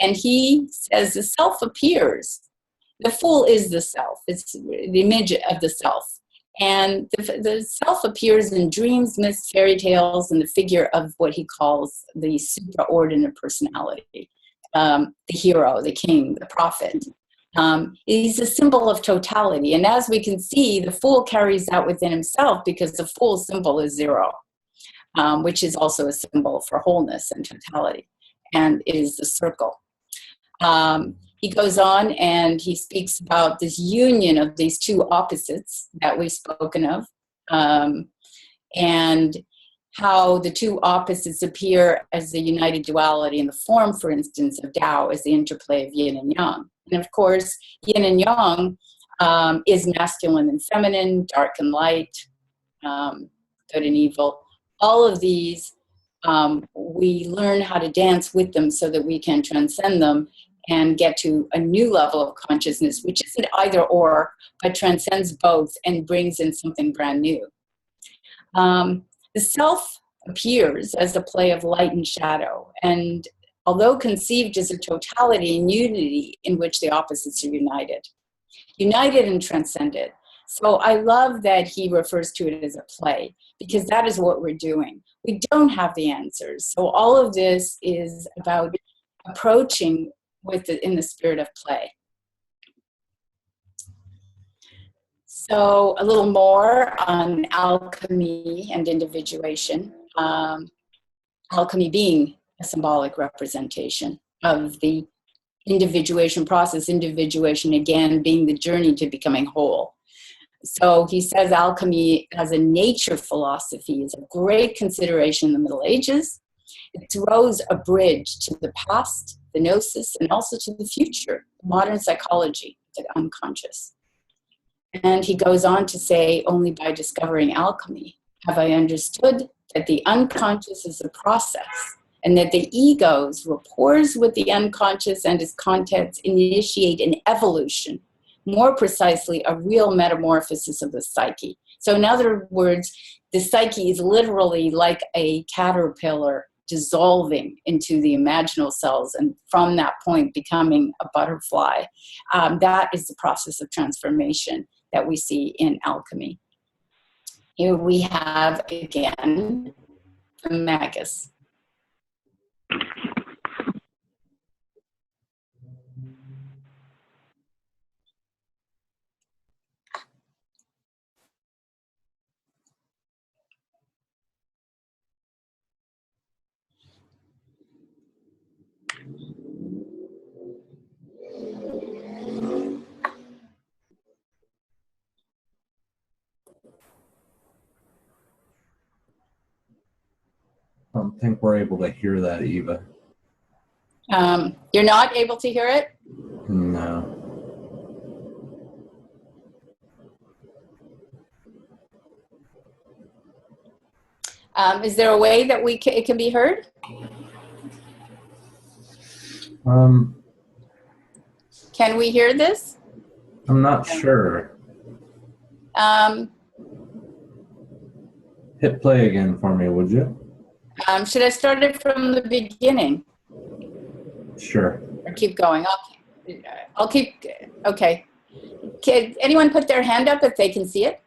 and he says the self appears. The fool is the self. It's the image of the self. And the self appears in dreams, myths, fairy tales, and the figure of what he calls the supraordinate personality, the hero, the king, the prophet. He's a symbol of totality. And as we can see, the fool carries that within himself, because the fool symbol is 0, which is also a symbol for wholeness and totality, and is the circle. He goes on and he speaks about this union of these 2 opposites that we've spoken of, and how the 2 opposites appear as the united duality in the form, for instance, of Tao, as the interplay of yin and yang. And of course, yin and yang is masculine and feminine, dark and light, good and evil. All of these, we learn how to dance with them so that we can transcend them and get to a new level of consciousness, which isn't either or, but transcends both and brings in something brand new. The self appears as a play of light and shadow, and although conceived as a totality and unity in which the opposites are united and transcended. So I love that he refers to it as a play, because that is what we're doing. We don't have the answers. So all of this is about approaching in the spirit of play. So a little more on alchemy and individuation. Alchemy being a symbolic representation of the individuation process. Individuation, again, being the journey to becoming whole. So he says alchemy as a nature philosophy is a great consideration in the Middle Ages. It throws a bridge to the past, the gnosis, and also to the future, modern psychology, the unconscious. And he goes on to say, only by discovering alchemy have I understood that the unconscious is a process, and that the ego's rapport with the unconscious and its contents initiate an evolution, more precisely, a real metamorphosis of the psyche. So in other words, the psyche is literally like a caterpillar dissolving into the imaginal cells, and from that point becoming a butterfly. That is the process of transformation that we see in alchemy. Here we have, again, the Magus. I don't think we're able to hear that, Eva. You're not able to hear it? No. Is there a way that it can be heard? Can we hear this? I'm not sure. Hit play again for me, would you? Should I start it from the beginning? Sure. Or keep going? I'll keep, okay. Can anyone put their hand up if they can see it?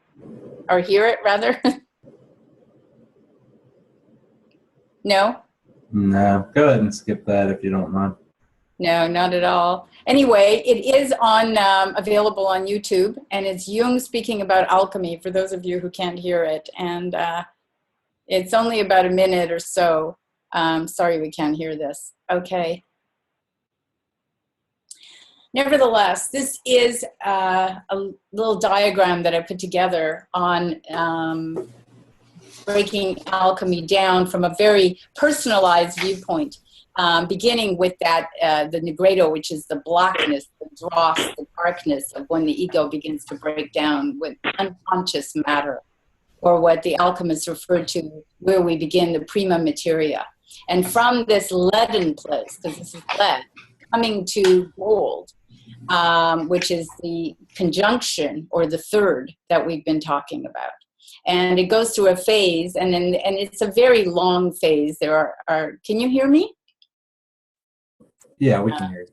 Or hear it, rather? No? No. Go ahead and skip that if you don't mind. No, not at all. Anyway, it is on available on YouTube, and it's Jung speaking about alchemy, for those of you who can't hear it. And it's only about a minute or so. Sorry we can't hear this. Okay. Nevertheless, this is a little diagram that I put together on breaking alchemy down from a very personalized viewpoint, beginning with that, the negredo, which is the blackness, the dross, the darkness of when the ego begins to break down with unconscious matter, or what the alchemists referred to, where we begin the prima materia. And from this leaden place, because this is lead, coming to gold, which is the conjunction or the third that we've been talking about. And it goes through a phase, and it's a very long phase. There are can you hear me? Yeah, we can hear you.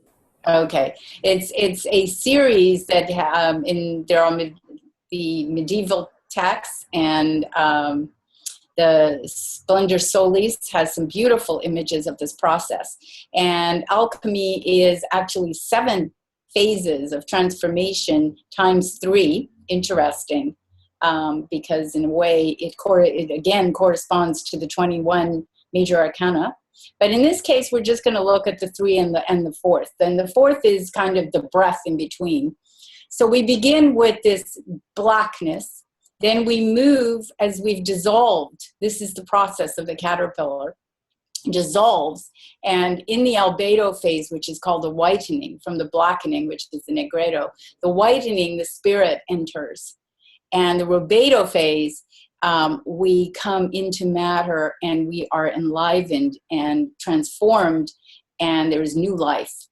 Okay. It's a series that there are the medieval texts, and the Splendor Solis has some beautiful images of this process. And alchemy is actually 7 phases of transformation times 3. Interesting, because in a way it again corresponds to the 21 major arcana. But in this case, we're just going to look at the 3 and the 4th. Then the 4th is kind of the breath in between. So we begin with this blackness. Then we move as we've dissolved. This is the process of the caterpillar. Dissolves, and in the albedo phase, which is called the whitening, from the blackening, which is the negredo, the whitening, the spirit enters. And the rubedo phase, we come into matter, and we are enlivened and transformed, and there is new life.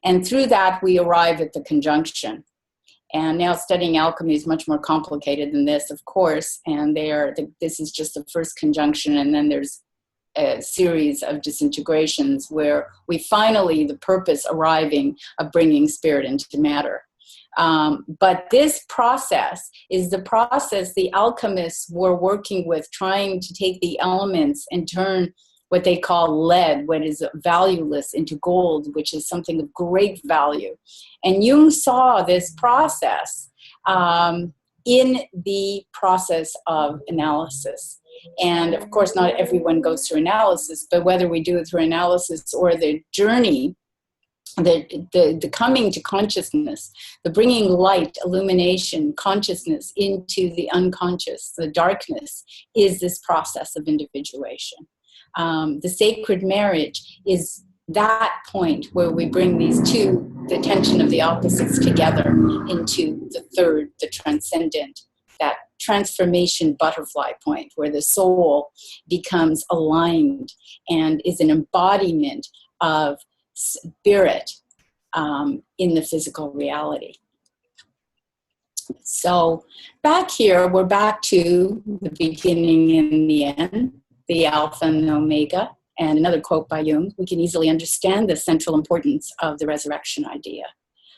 And through that, we arrive at the conjunction. And now studying alchemy is much more complicated than this, of course, and this is just the first conjunction, and then there's a series of disintegrations where we finally, the purpose arriving of bringing spirit into matter. But this process is the process the alchemists were working with, trying to take the elements and turn what they call lead, what is valueless, into gold, which is something of great value. And Jung saw this process in the process of analysis. And of course, not everyone goes through analysis, but whether we do it through analysis or the journey, the coming to consciousness, the bringing light, illumination, consciousness into the unconscious, the darkness, is this process of individuation. The sacred marriage is that point where we bring these two, the tension of the opposites, together into the third, the transcendent, that transformation butterfly point where the soul becomes aligned and is an embodiment of spirit in the physical reality. So back here, we're back to the beginning and the end, the Alpha and the Omega. And another quote by Jung: we can easily understand the central importance of the resurrection idea.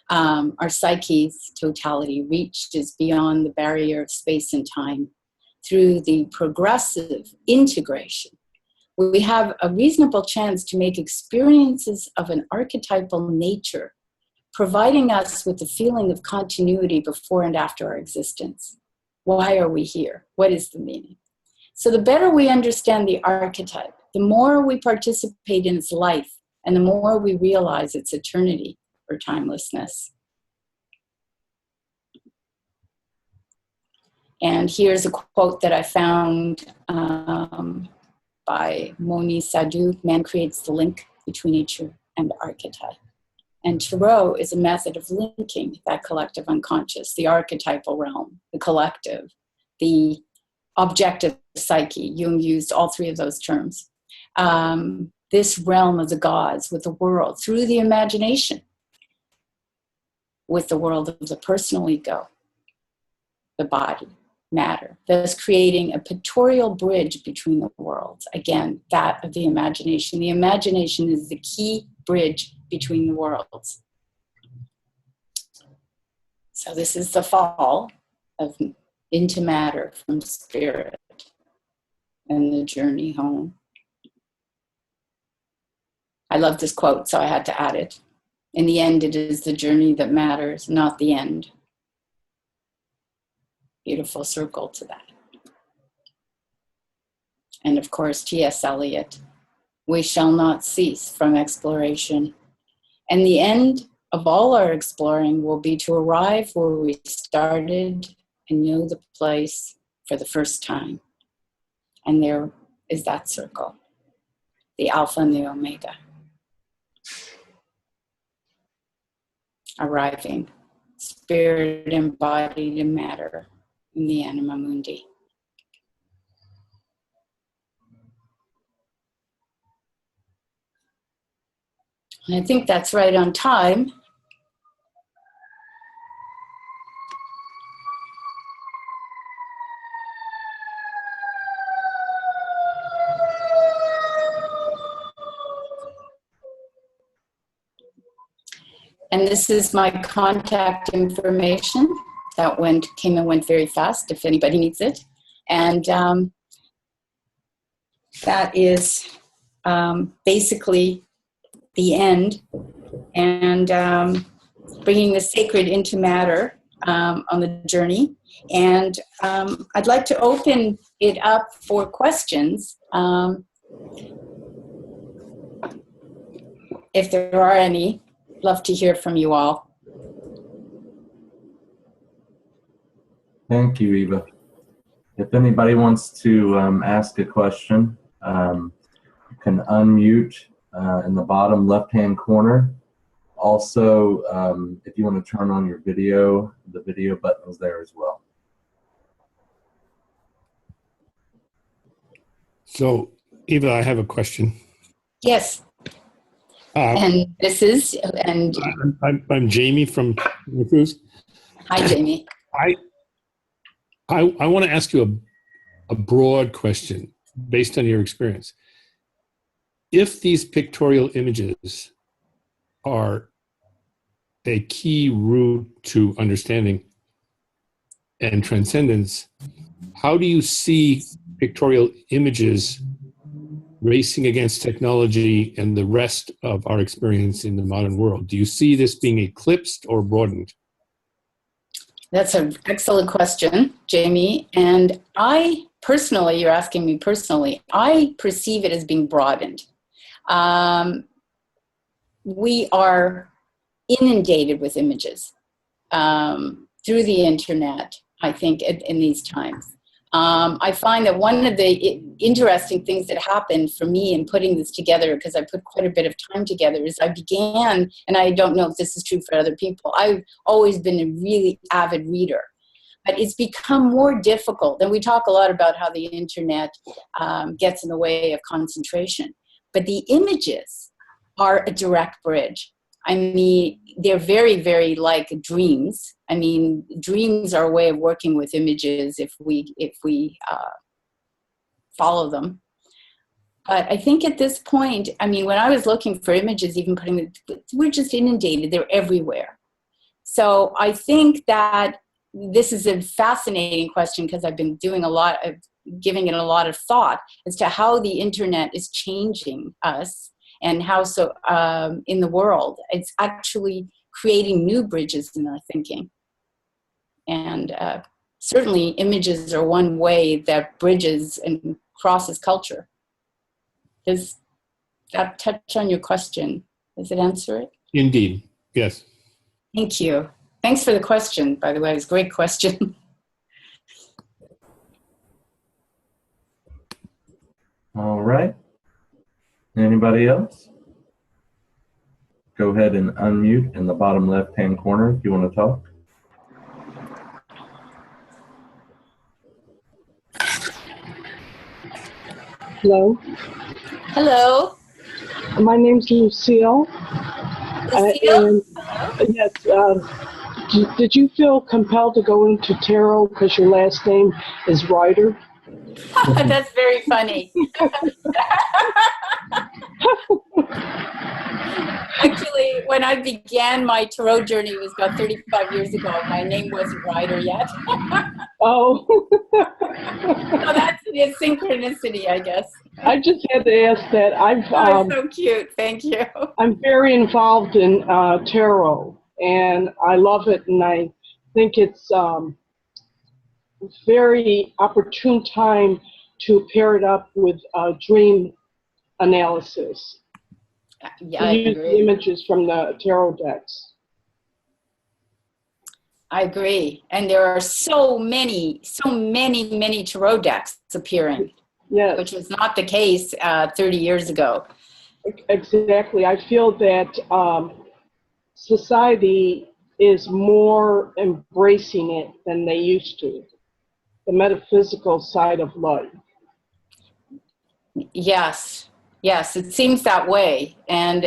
Our psyche's totality reaches beyond the barrier of space and time through the progressive integration. We have a reasonable chance to make experiences of an archetypal nature, providing us with the feeling of continuity before and after our existence. Why are we here? What is the meaning? So the better we understand the archetype, the more we participate in its life, and the more we realize its eternity or timelessness. And here's a quote that I found by Moni Sadhu: man creates the link between nature and archetype. And tarot is a method of linking that collective unconscious, the archetypal realm, the collective, the objective psyche. Jung used all three of those terms. This realm of the gods with the world through the imagination, with the world of the personal ego, the body, matter, thus creating a pictorial bridge between the worlds. Again, that of the imagination. The imagination is the key bridge between the worlds. So this is the fall of into matter from spirit and the journey home. I love this quote, so I had to add it. In the end, it is the journey that matters, not the end. Beautiful circle to that. And of course, T.S. Eliot: we shall not cease from exploration. And the end of all our exploring will be to arrive where we started and know the place for the first time. And there is that circle, the Alpha and the Omega. Arriving, spirit embodied in matter in the Anima Mundi. And I think that's right on time. And this is my contact information. That came and went very fast if anybody needs it. And that is basically the end, and bringing the sacred into matter on the journey. And I'd like to open it up for questions, if there are any. Love to hear from you all. Thank you, Eva. If anybody wants to ask a question, you can unmute in the bottom left-hand corner. Also, if you want to turn on your video, the video button is there as well. So, Eva, I have a question. Yes. And this is, and I'm Jamie from Cruz. Hi, Jamie. I want to ask you a broad question based on your experience. If these pictorial images are a key route to understanding and transcendence, how do you see pictorial images racing against technology and the rest of our experience in the modern world? Do you see this being eclipsed or broadened? That's an excellent question, Jamie. And I personally, you're asking me personally, I perceive it as being broadened. We are inundated with images through the internet, I think, in these times. I find that one of the interesting things that happened for me in putting this together, because I put quite a bit of time together, is I began, and I don't know if this is true for other people, I've always been a really avid reader, but it's become more difficult. And we talk a lot about how the internet gets in the way of concentration, but the images are a direct bridge. I mean, they're very, very like dreams. I mean, dreams are a way of working with images if we follow them. But I think at this point, I mean, when I was looking for images, even we're just inundated. They're everywhere. So I think that this is a fascinating question because I've been doing giving it a lot of thought as to how the internet is changing us. And how so in the world, it's actually creating new bridges in our thinking. And certainly images are one way that bridges and crosses culture. Does that touch on your question? Does it answer it? Indeed, yes. Thank you. Thanks for the question, by the way. It was a great question. All right. Anybody else? Go ahead and unmute in the bottom left-hand corner if you want to talk. Hello. Hello. My name's Lucille. Lucille? Yes. Did you feel compelled to go into tarot because your last name is Rider? That's very funny. Actually, when I began my tarot journey, it was about 35 years ago. My name wasn't Rider yet. Oh. So that's a synchronicity, I guess. I just had to ask that. Oh, so cute. Thank you. I'm very involved in tarot, and I love it, and I think it's very opportune time to pair it up with dream analysis. Yeah, I use agree. The images from the tarot decks. I agree. And there are so many tarot decks appearing, Yes. which was not the case 30 years ago. Exactly. I feel that society is more embracing it than they used to, the metaphysical side of life. Yes, it seems that way. And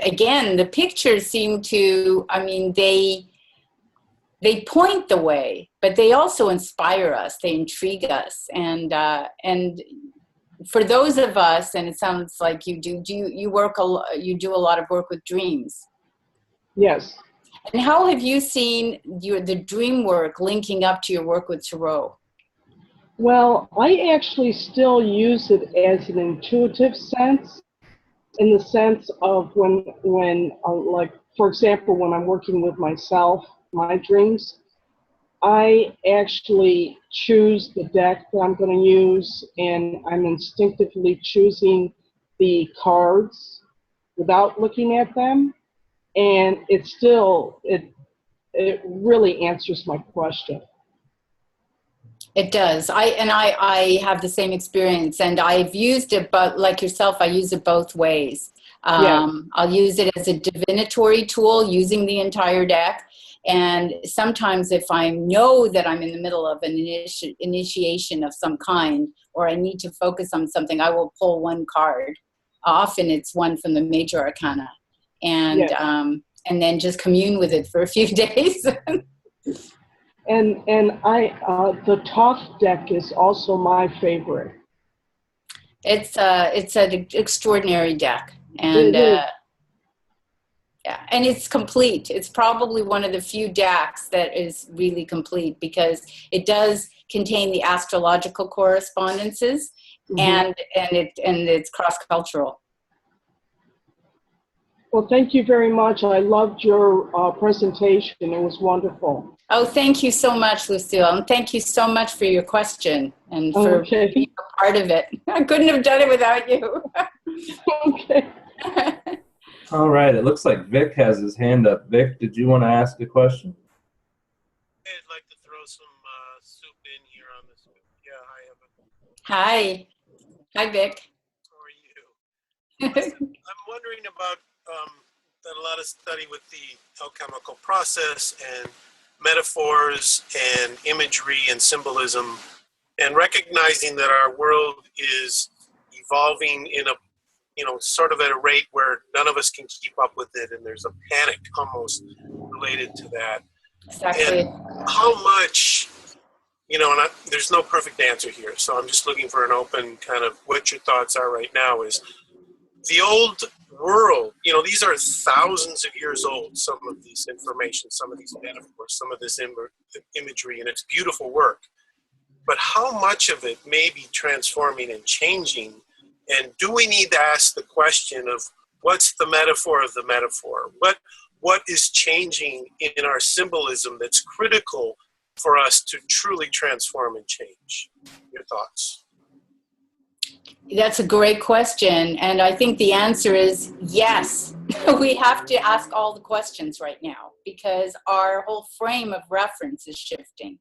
again, the pictures seem to, I mean, they point the way, but they also inspire us. They intrigue us. And for those of us, and it sounds like you do you do a lot of work with dreams? Yes. And how have you seen the dream work linking up to your work with tarot? Well, I actually still use it as an intuitive sense, in the sense of when like, for example, when I'm working with myself, my dreams, I actually choose the deck that I'm going to use, and I'm instinctively choosing the cards without looking at them, and it really answers my question. It does. I have the same experience, and I've used it, but like yourself, I use it both ways. I'll use it as a divinatory tool, using the entire deck. And sometimes if I know that I'm in the middle of an initiation of some kind, or I need to focus on something, I will pull one card. Often it's one from the major arcana, and then just commune with it for a few days. And the Toth deck is also my favorite. It's an extraordinary deck, and and it's complete. It's probably one of the few decks that is really complete, because it does contain the astrological correspondences, and it's cross-cultural. Well, thank you very much. I loved your presentation. It was wonderful. Oh, thank you so much, Lucille. And thank you so much for your question and for being a part of it. I couldn't have done it without you. Okay. All right, it looks like Vic has his hand up. Vic, did you want to ask a question? I'd like to throw some soup in here on this. Yeah, Hi, Eva. Hi, Vic. How are you? I'm wondering about done a lot of study with the alchemical process and metaphors and imagery and symbolism, and recognizing that our world is evolving in a, sort of at a rate where none of us can keep up with it, and there's a panic almost related to that. Exactly. And how much, there's no perfect answer here, so I'm just looking for an open kind of what your thoughts are right now is the old world, these are thousands of years old, some of these information, some of these metaphors, some of this imagery, and it's beautiful work. But how much of it may be transforming and changing? And do we need to ask the question of what's the metaphor of the metaphor? What is changing in our symbolism that's critical for us to truly transform and change? Your thoughts? That's a great question. And I think the answer is yes. We have to ask all the questions right now because our whole frame of reference is shifting.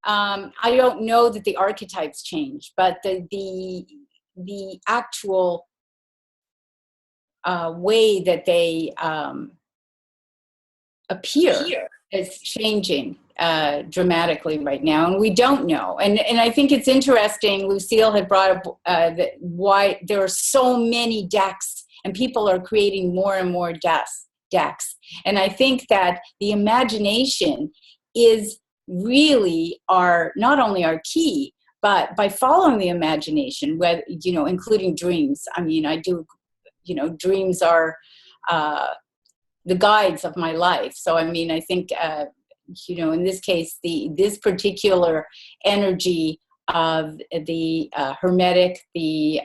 I don't know that the archetypes change, but the actual way that they appear is changing dramatically right now, and we don't know. And I think it's interesting, Lucille had brought up that why there are so many decks, and people are creating more and more decks. And I think that the imagination is really not only our key, but by following the imagination, whether, including dreams. I mean, I do, dreams are the guides of my life. So, I mean, I think, in this case, this particular energy of the Hermetic, the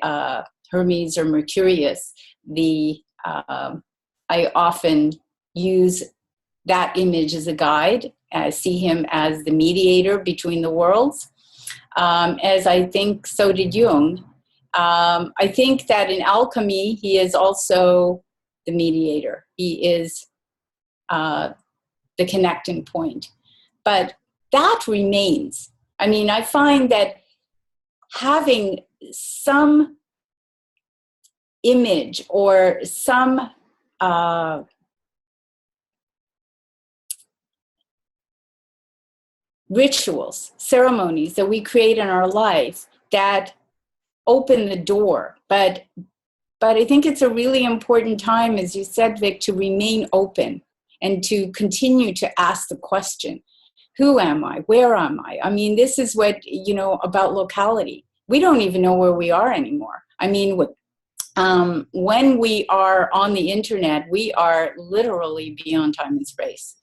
Hermes or Mercurius, I often use that image as a guide. I see him as the mediator between the worlds, as I think so did Jung. I think that in alchemy, he is also the mediator. He is the connecting point. But that remains. I mean, I find that having some image or some rituals, ceremonies that we create in our life that open the door. But I think it's a really important time, as you said, Vic, to remain open and to continue to ask the question, who am I? Where am I? I mean, this is what, about locality. We don't even know where we are anymore. I mean, when we are on the internet, we are literally beyond time and space.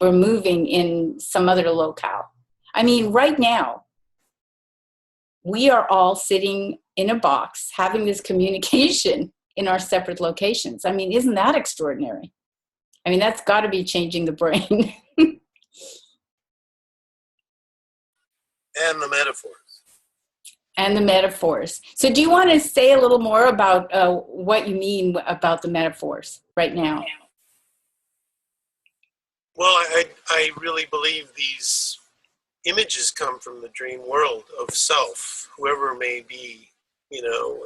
We're moving in some other locale. I mean, right now, we are all sitting in a box having this communication in our separate locations. I mean, isn't that extraordinary? I mean, that's got to be changing the brain. And the metaphors. And the metaphors. So do you want to say a little more about what you mean about the metaphors right now? Well, I really believe these images come from the dream world of self, whoever may be,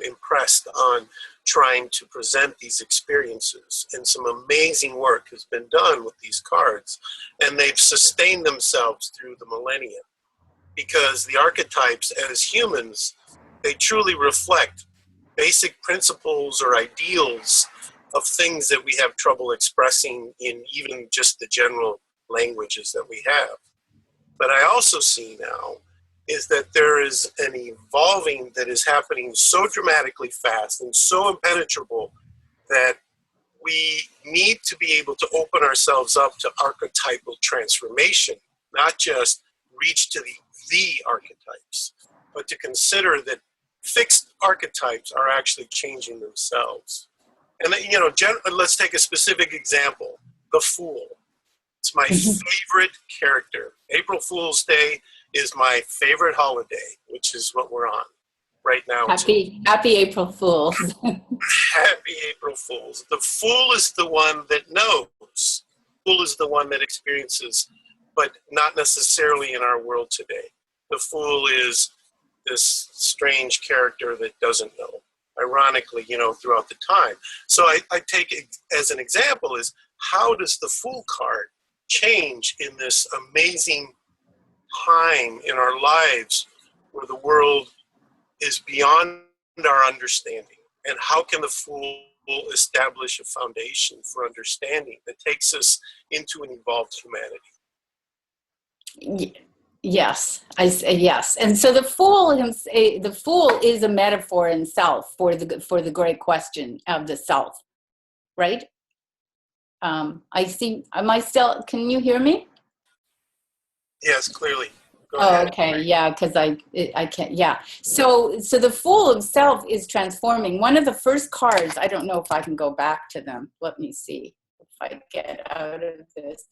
impressed on trying to present these experiences. And some amazing work has been done with these cards, and they've sustained themselves through the millennia. Because the archetypes as humans, they truly reflect basic principles or ideals of things that we have trouble expressing in even just the general languages that we have. But I also see now is that there is an evolving that is happening so dramatically fast and so impenetrable that we need to be able to open ourselves up to archetypal transformation, not just reach to the archetypes, but to consider that fixed archetypes are actually changing themselves. And, you know, let's take a specific example. The Fool. It's my favorite character. April Fool's Day is my favorite holiday, which is what we're on right now. Happy April Fools. Happy April Fools. The Fool is the one that knows. The Fool is the one that experiences, but not necessarily in our world today. The Fool is this strange character that doesn't know, ironically, you know, throughout the time. So I take it as an example is, how does the Fool card change in this amazing time in our lives where the world is beyond our understanding? And how can the Fool establish a foundation for understanding that takes us into an evolved humanity? Yes, yes. And so the Fool is a metaphor in self for the great question of the self, right? I see. Can you hear me? Yes, clearly. Go Oh, ahead. okay. Yeah, because I can't. Yeah. So the Fool himself is transforming. One of the first cards. I don't know if I can go back to them. Let me see if I get out of this.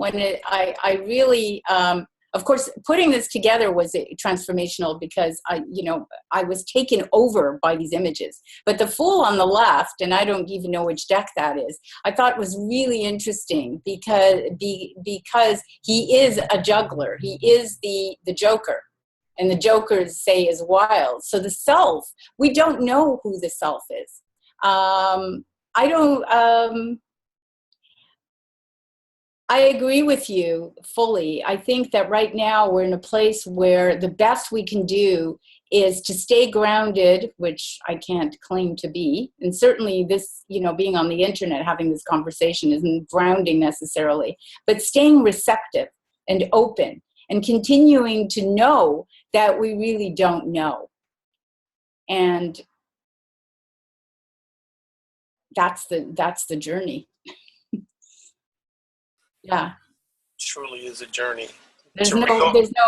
I really. Of course, putting this together was transformational because I was taken over by these images. But the Fool on the left, and I don't even know which deck that is, I thought was really interesting because he is a juggler. He is the Joker, and the Jokers say is wild. So the self, we don't know who the self is. I agree with you fully. I think that right now we're in a place where the best we can do is to stay grounded, which I can't claim to be. And certainly this, being on the internet, having this conversation isn't grounding necessarily, but staying receptive and open and continuing to know that we really don't know. And that's the journey. Yeah. Truly is a journey. There's no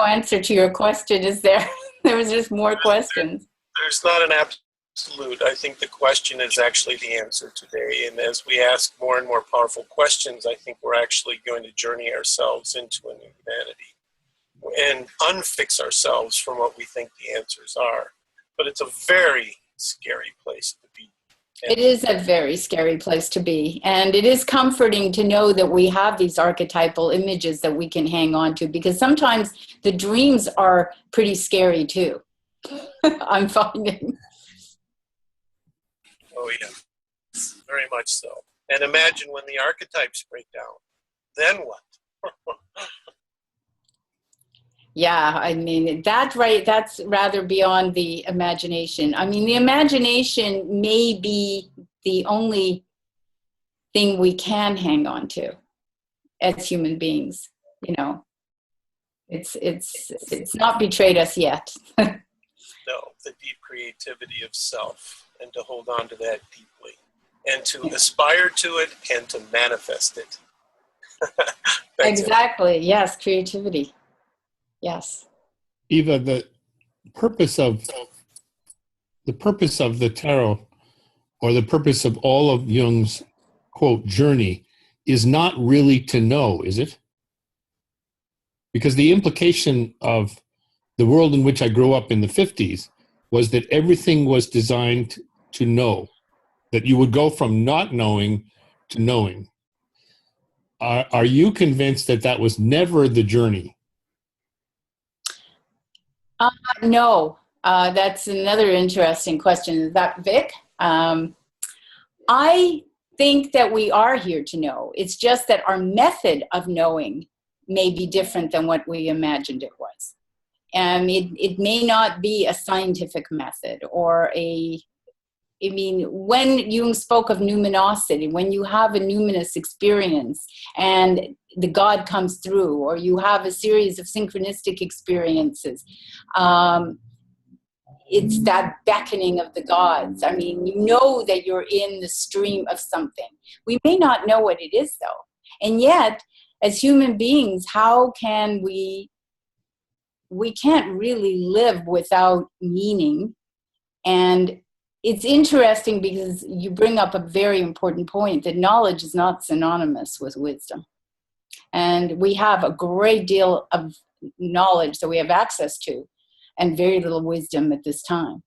answer to your question, is there? There was just more questions. There's not an absolute. I think the question is actually the answer today. And as we ask more and more powerful questions, I think we're actually going to journey ourselves into a new humanity and unfix ourselves from what we think the answers are. But it's a very scary place to be. It is a very scary place to be. And it is comforting to know that we have these archetypal images that we can hang on to, because sometimes the dreams are pretty scary too. I'm finding. Oh yeah, very much so. And imagine when the archetypes break down, then what? Yeah, I mean, that's rather beyond the imagination. I mean, the imagination may be the only thing we can hang on to as human beings. It's not betrayed us yet. No, the deep creativity of self, and to hold on to that deeply, and to aspire to it, and to manifest it. Exactly. Yes, creativity. Yes. Eva, the purpose of the tarot, or the purpose of all of Jung's, quote, journey, is not really to know, is it? Because the implication of the world in which I grew up in the 50s was that everything was designed to know, that you would go from not knowing to knowing. Are you convinced that that was never the journey? No, that's another interesting question. Is that Vic? I think that we are here to know. It's just that our method of knowing may be different than what we imagined it was. And it may not be a scientific method when Jung spoke of numinosity, when you have a numinous experience and the God comes through, or you have a series of synchronistic experiences, it's that beckoning of the gods. I mean, you know that you're in the stream of something. We may not know what it is, though. And yet, as human beings, how can we can't really live without meaning. And it's interesting because you bring up a very important point that knowledge is not synonymous with wisdom. And we have a great deal of knowledge that we have access to and very little wisdom at this time.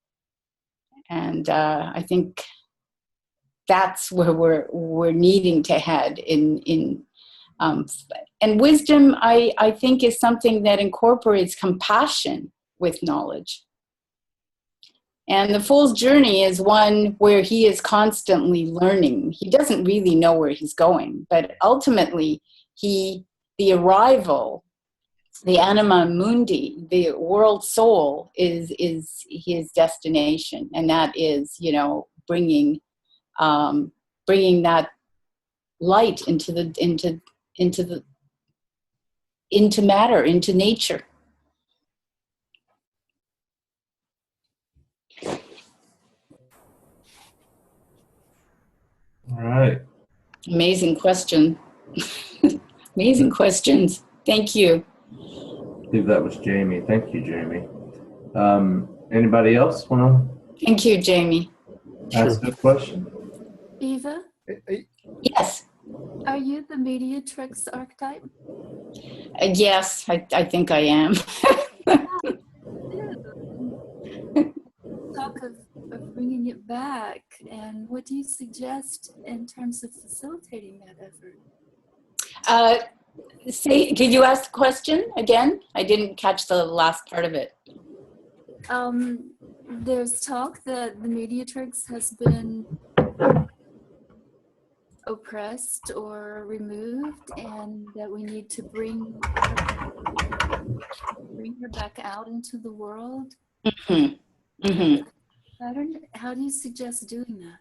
And I think that's where we're needing to head in and wisdom, I think, is something that incorporates compassion with knowledge. And the Fool's journey is one where he is constantly learning. He doesn't really know where he's going, but ultimately the arrival, the Anima Mundi, the world soul is his destination. And that is, you know, bringing that light into matter, into nature. All right. Amazing question. Amazing questions. Thank you. I believe that was Jamie. Thank you, Jamie. Anybody else want Thank you, Jamie. to ask a question? Eva, Yes. are you the mediatrix archetype? Yes, I think I am. Talk of bringing it back, and what do you suggest in terms of facilitating that effort? Did you ask the question again? I didn't catch the last part of it. There's talk that the mediatrix has been oppressed or removed, and that we need to bring her back out into the world. Mm-hmm. Mm-hmm. How do you suggest doing that?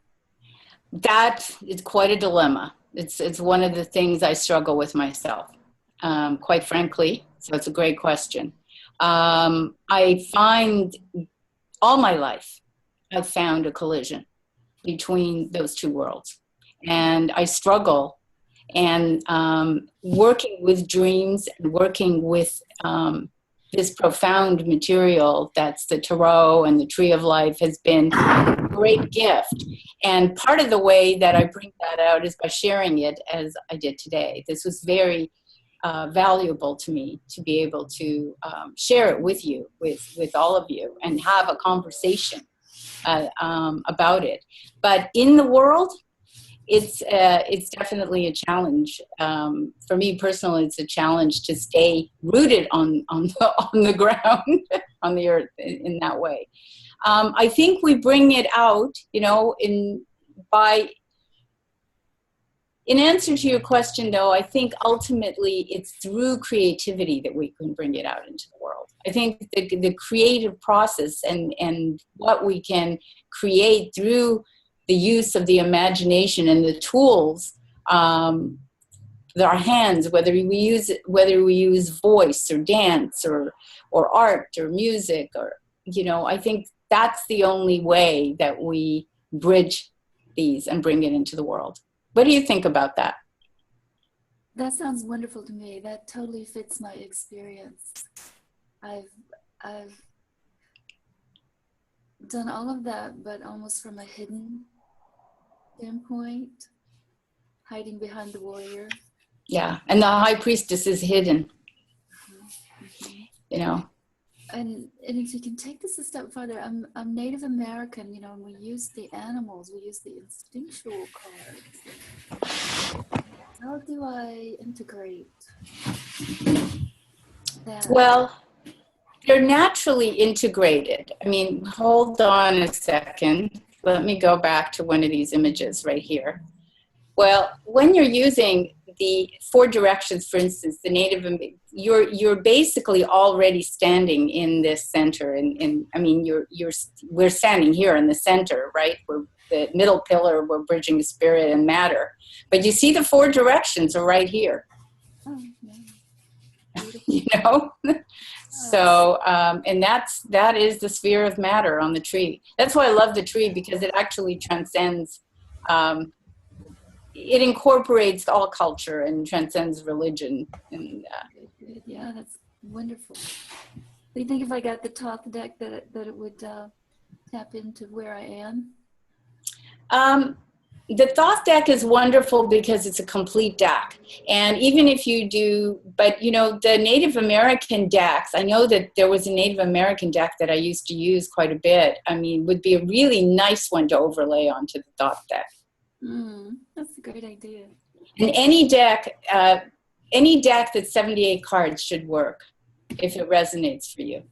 That is quite a dilemma. It's one of the things I struggle with myself, quite frankly. So it's a great question. I find all my life, I've found a collision between those two worlds. And I struggle, and working with dreams and working with this profound material that's the tarot and the tree of life has been a great gift. And part of the way that I bring that out is by sharing it as I did today. This was very valuable to me to be able to share it with you, with all of you, and have a conversation about it. But in the world, it's definitely a challenge. For me personally, it's a challenge to stay rooted on the ground, on the earth in that way. I think we bring it out, you know, in answer to your question, though, I think ultimately it's through creativity that we can bring it out into the world. I think the creative process and what we can create through the use of the imagination and the tools, our hands, whether we use voice or dance or art or music, or, you know, I think that's the only way that we bridge these and bring it into the world. What do you think about that? That sounds wonderful to me. That totally fits my experience. I've done all of that, but almost from a hidden standpoint, hiding behind the warrior. Yeah, and the high priestess is hidden, you know. And if you can take this a step further, I'm Native American, you know, and we use the animals, we use the instinctual cards. How do I integrate that? Well, they're naturally integrated. I mean, hold on a second. Let me go back to one of these images right here. Well, when you're using the 4 directions, for instance, the native, you're basically already standing in this center. I mean, we're standing here in the center, right? We're the middle pillar. We're bridging spirit and matter. But you see, the 4 directions are right here. Oh, yeah. You know. So, and that is the sphere of matter on the tree. That's why I love the tree, because it actually transcends. It incorporates all culture and transcends religion. And yeah, that's wonderful. Do you think if I got the top deck that it would tap into where I am? The Thoth deck is wonderful because it's a complete deck. And even if you do, but you know, the Native American decks, I know that there was a Native American deck that I used to use quite a bit. I mean, would be a really nice one to overlay onto the Thoth deck. That's a great idea. And any deck that's 78 cards should work if it resonates for you.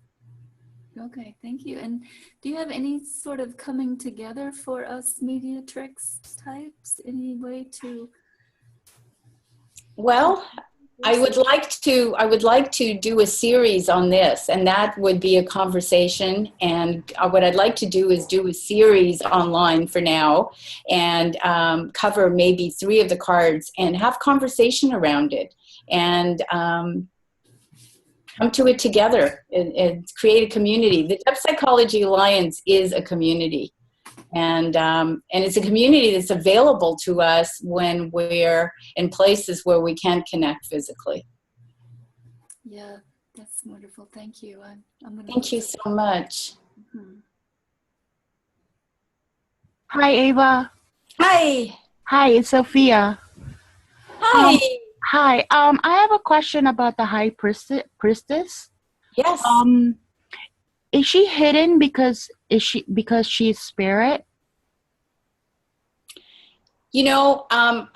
Okay, thank you. And do you have any sort of coming together for us mediatrix types? Any way to? Well, I would like to do a series on this, and that would be a conversation. And what I'd like to do is do a series online for now, and cover maybe 3 of the cards and have conversation around it, and come to it together and create a community. The Depth Psychology Alliance is a community. And it's a community that's available to us when we're in places where we can't connect physically. Yeah, that's wonderful. Thank you. I'm gonna Thank you so much. Hi, Eva. Hi. Hi, it's Sophia. Hi. Hi. I have a question about the High Priestess. Yes. Is she hidden because she's spirit? You know,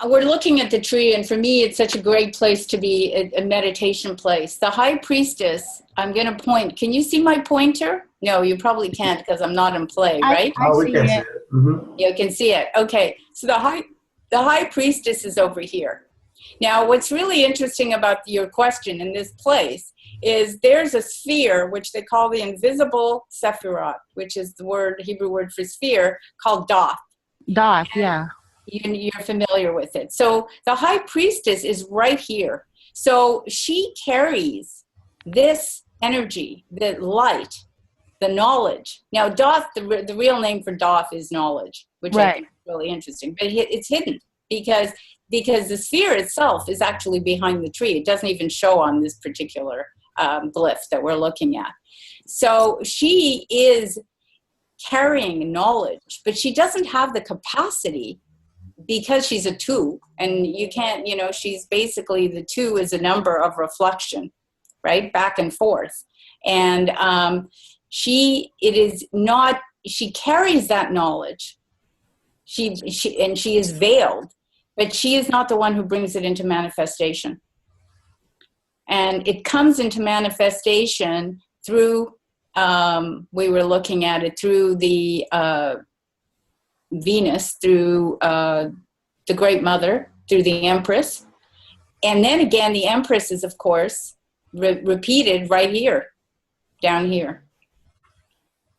we're looking at the tree, and for me, it's such a great place to be, a meditation place. The High Priestess, I'm going to point. Can you see my pointer? No, you probably can't because I'm not in play, right? We can see it. Mm-hmm. You can see it. Okay. So the High Priestess is over here. Now, what's really interesting about your question in this place is there's a sphere, which they call the invisible Sephiroth, which is the Hebrew word for sphere, called Doth. Doth, yeah. You're familiar with it. So the High Priestess is right here. So she carries this energy, the light, the knowledge. Now, Doth, the real name for Doth is knowledge, which I think is really interesting. But it's hidden because the sphere itself is actually behind the tree. It doesn't even show on this particular glyph that we're looking at. So she is carrying knowledge, but she doesn't have the capacity because she's a 2, and you can't, she's basically, the 2 is a number of reflection, right? Back and forth. And she carries that knowledge. She is veiled, but she is not the one who brings it into manifestation. And it comes into manifestation through, we were looking at it through the Venus, through the Great Mother, through the Empress. And then again, the Empress is, of course, repeated right here, down here.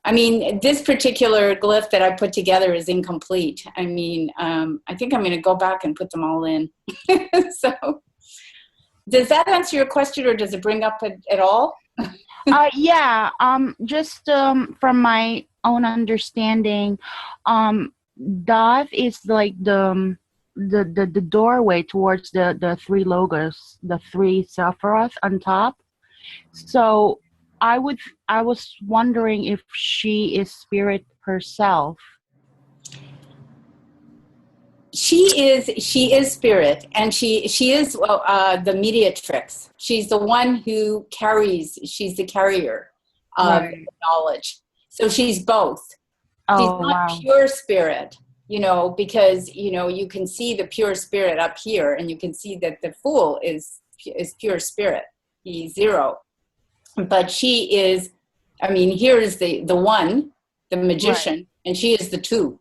I mean, this particular glyph that I put together is incomplete. I mean, I think I'm going to go back and put them all in. So, does that answer your question, or does it bring up at all? Yeah. Just from my own understanding, Doth is like the doorway towards the 3 logos, the 3 Sephiroth on top. So I was wondering if she is spirit herself. She is spirit, and she is the mediatrix. She's the one who carries. She's the carrier of knowledge. So she's both. She's not pure spirit, because you can see the pure spirit up here, and you can see that the Fool is pure spirit. He's 0. But she is, here is the 1, the magician, and she is the 2.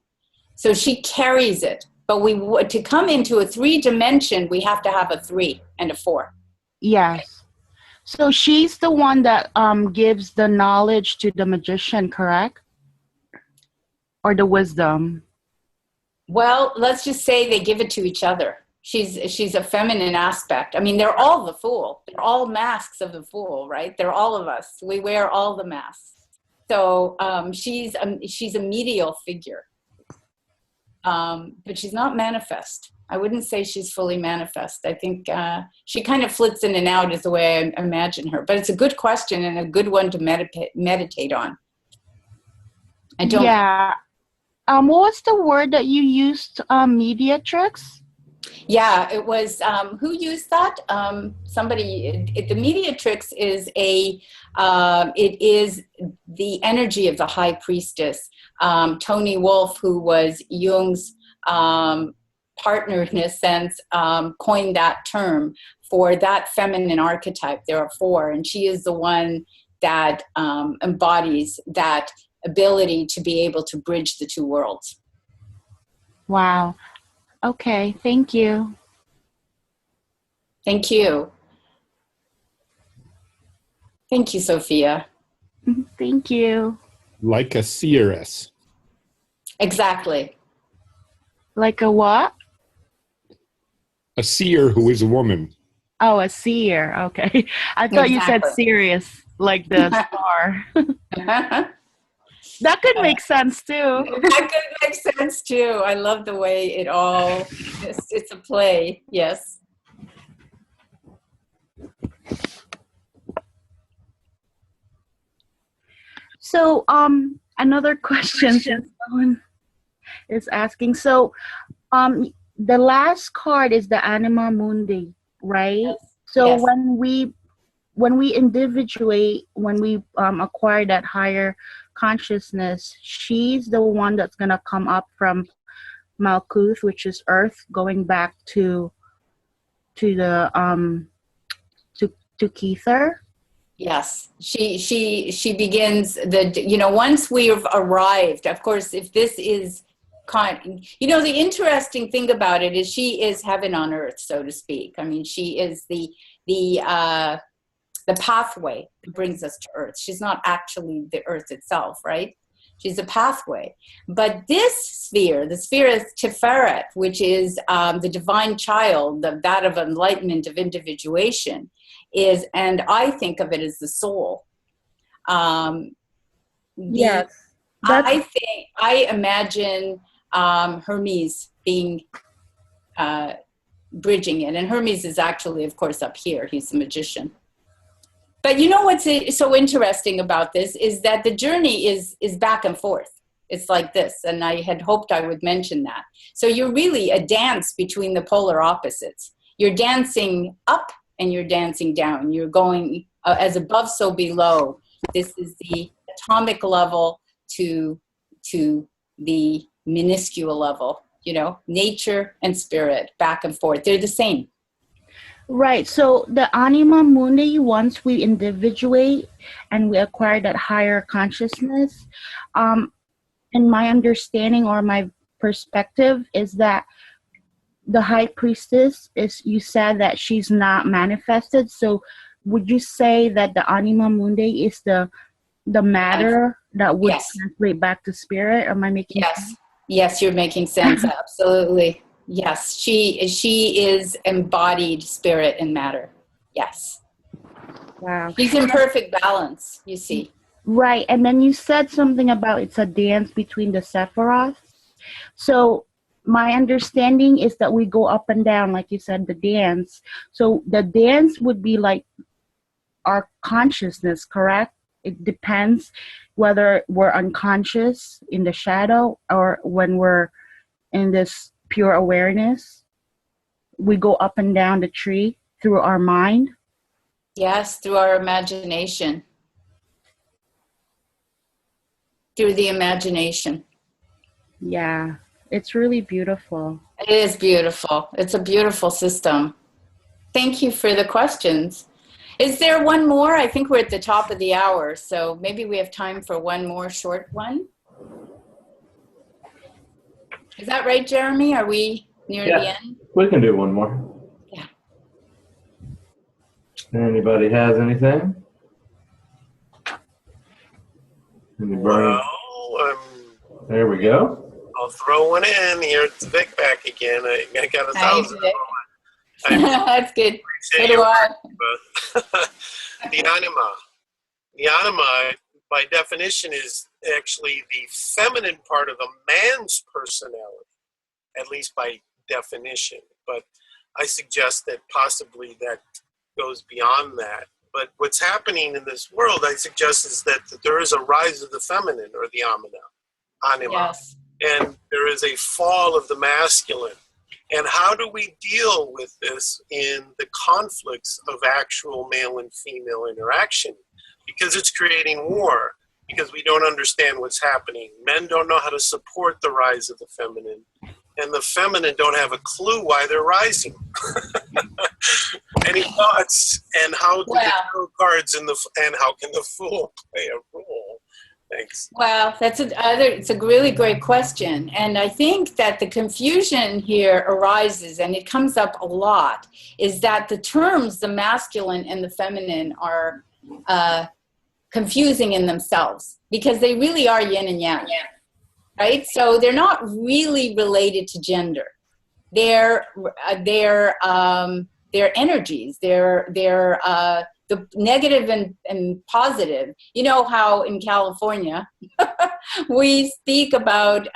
So she carries it. But to come into a 3-dimension, we have to have a 3 and a 4. Yes. So she's the one that gives the knowledge to the magician, correct? Or the wisdom? Well, let's just say they give it to each other. She's a feminine aspect. They're all the Fool. They're all masks of the Fool, right? They're all of us. We wear all the masks. So she's a medial figure. But she's not manifest. I wouldn't say she's fully manifest. I think she kind of flits in and out is the way I imagine her. But it's a good question and a good one to meditate on. Yeah. what was the word that you used? Mediatrix? Yeah, it was, who used that? Somebody, the mediatrix is it is the energy of the high priestess. Tony Wolfe, who was Jung's partner in a sense, coined that term for that feminine archetype. There are 4, and she is the one that embodies that ability to be able to bridge the 2 worlds. Wow. Okay, thank you. Thank you. Thank you, Sophia. Thank you. Like a seeress. Exactly. Like a what? A seer who is a woman. Oh, a seer. Okay. I thought you said serious, like the star. That could make sense too. That could make sense too. I love the way it all, it's a play. Yes. So, another question someone is asking. So, the last card is the Anima Mundi, right? Yes. So Yes. when we individuate, when we acquire that higher consciousness, she's the one that's gonna come up from Malkuth, which is Earth, going back to the to Kether. Yes, she begins once we've arrived, of course, if this is the interesting thing about it is she is heaven on earth, so to speak. I mean, she is the pathway that brings us to earth. She's not actually the earth itself, right? She's a pathway. But this sphere, the sphere of Tiferet, which is the divine child, that of enlightenment, of individuation, is, and I think of it as the soul. Yes. I imagine Hermes being bridging it. And Hermes is actually, of course, up here. He's a magician. But you know what's so interesting about this is that the journey is back and forth. It's like this, and I had hoped I would mention that. So you're really a dance between the polar opposites. You're dancing up and you're dancing down. You're going as above, so below. This is the atomic level to the minuscule level, nature and spirit, back and forth. They're the same. Right. So the Anima Mundi, once we individuate and we acquire that higher consciousness, in my understanding or my perspective is that the high priestess is, you said that she's not manifested. So would you say that the Anima Mundi is the matter that would translate back to spirit? Am I making sense? Yes, you're making sense. Absolutely. Yes, she is embodied spirit and matter. Yes. Wow. She's in perfect balance, you see. Right. And then you said something about it's a dance between the Sephiroth. So my understanding is that we go up and down, like you said, the dance. So the dance would be like our consciousness, correct? It depends whether we're unconscious in the shadow or when we're in this pure awareness. We go up and down the tree through our mind. Yes, through our imagination. Through the imagination. Yeah, it's really beautiful. It is beautiful. It's a beautiful system. Thank you for the questions. Is there one more? I think we're at the top of the hour, so maybe we have time for one more short one. Is that right, Jeremy? Are we near the end? We can do one more. Yeah. Anybody has anything? Well, there we go. I'll throw one in here. It's Vic back again. I got 1,000. That's good. So do I. The anima. The anima, by definition, is actually the feminine part of a man's personality, at least by definition. But I suggest that possibly that goes beyond that. But what's happening in this world, I suggest, is that there is a rise of the feminine, or the anima. Yes. and there is a fall of the masculine. And how do we deal with this in the conflicts of actual male and female interaction? Because it's creating war, because we don't understand what's happening. Men don't know how to support the rise of the feminine, and the feminine don't have a clue why they're rising. Any thoughts? And how do the tarot cards and how can the Fool play a role? Thanks. Well, it's a really great question. And I think that the confusion here arises, and it comes up a lot, is that the terms, the masculine and the feminine, are confusing in themselves, because they really are yin and yang, right? So they're not really related to gender. They're energies. They're the negative and positive. You know how in California we speak about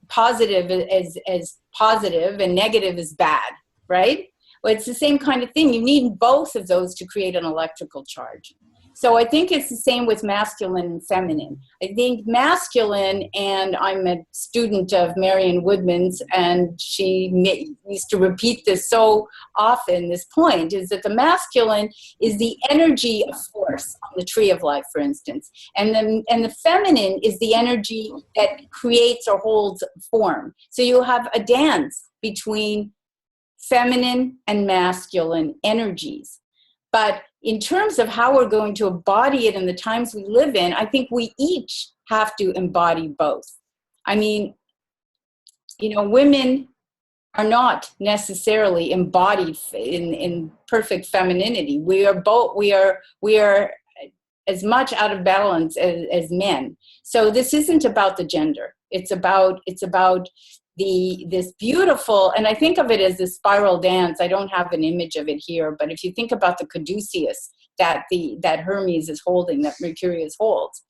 positive as positive and negative as bad, right? Well, it's the same kind of thing. You need both of those to create an electrical charge. So I think it's the same with masculine and feminine. I think masculine, and I'm a student of Marion Woodman's, and she used to repeat this so often, this point, is that the masculine is the energy of force on the tree of life, for instance. And the feminine is the energy that creates or holds form. So you have a dance between feminine and masculine energies. But in terms of how we're going to embody it in the times we live in, I think we each have to embody both. I mean, you know, women are not necessarily embodied in perfect femininity. We are as much out of balance as men. So this isn't about the gender. It's about this beautiful, and I think of it as the spiral dance. I don't have an image of it here, but if you think about the caduceus that Hermes is holding, that Mercurius holds,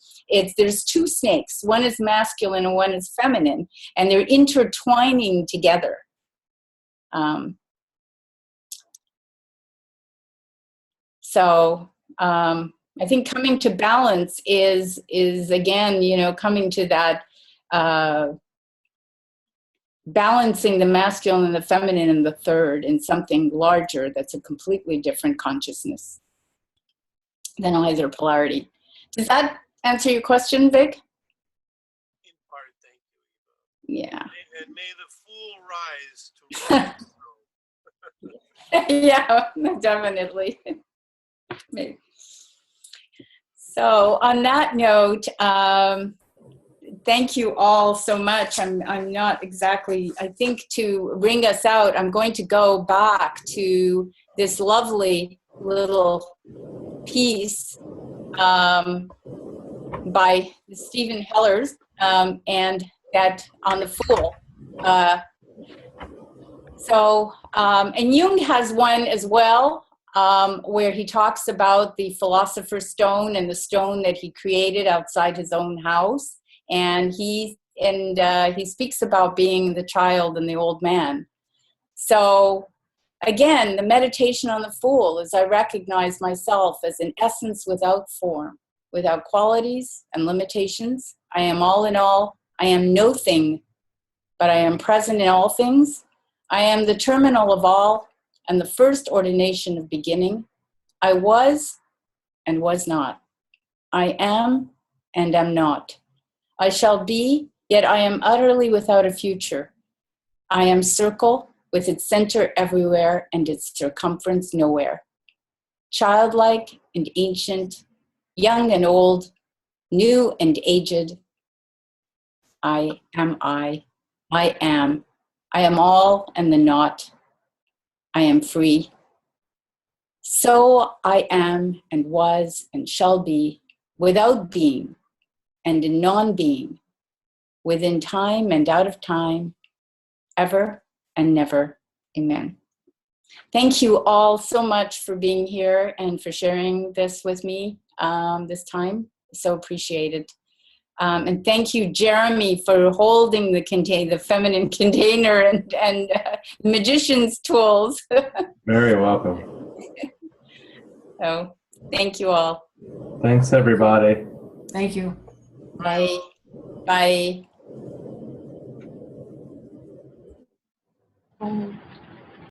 there's two snakes. One is masculine and one is feminine, and they're intertwining together. I think coming to balance is again, you know, coming to that. Balancing the masculine and the feminine and the third in something larger that's a completely different consciousness than either polarity. Does that answer your question, Vic? In part, thank you, Eva. Yeah. And may the Fool rise to rise. Yeah, definitely. Maybe. So on that note, thank you all so much. I'm not exactly, I think to bring us out, I'm going to go back to this lovely little piece by Stephen Hellers, and that on the Fool. And Jung has one as well, where he talks about the philosopher's stone and the stone that he created outside his own house. And he speaks about being the child and the old man. So again, the meditation on the Fool is I recognize myself as an essence without form, without qualities and limitations. I am all in all. I am no thing, but I am present in all things. I am the terminal of all and the first ordination of beginning. I was and was not. I am and am not. I shall be, yet I am utterly without a future. I am circle with its center everywhere and its circumference nowhere. Childlike and ancient, young and old, new and aged. I am I. I am. I am all and the not. I am free. So I am and was and shall be, without being and in non-being, within time and out of time, ever and never. Amen. Thank you all so much for being here and for sharing this with me this time. So appreciated. And thank you, Jeremy, for holding the feminine container and magician's tools. Very welcome. So thank you all. Thanks, everybody. Thank you. Bye. Bye. Bye. Um,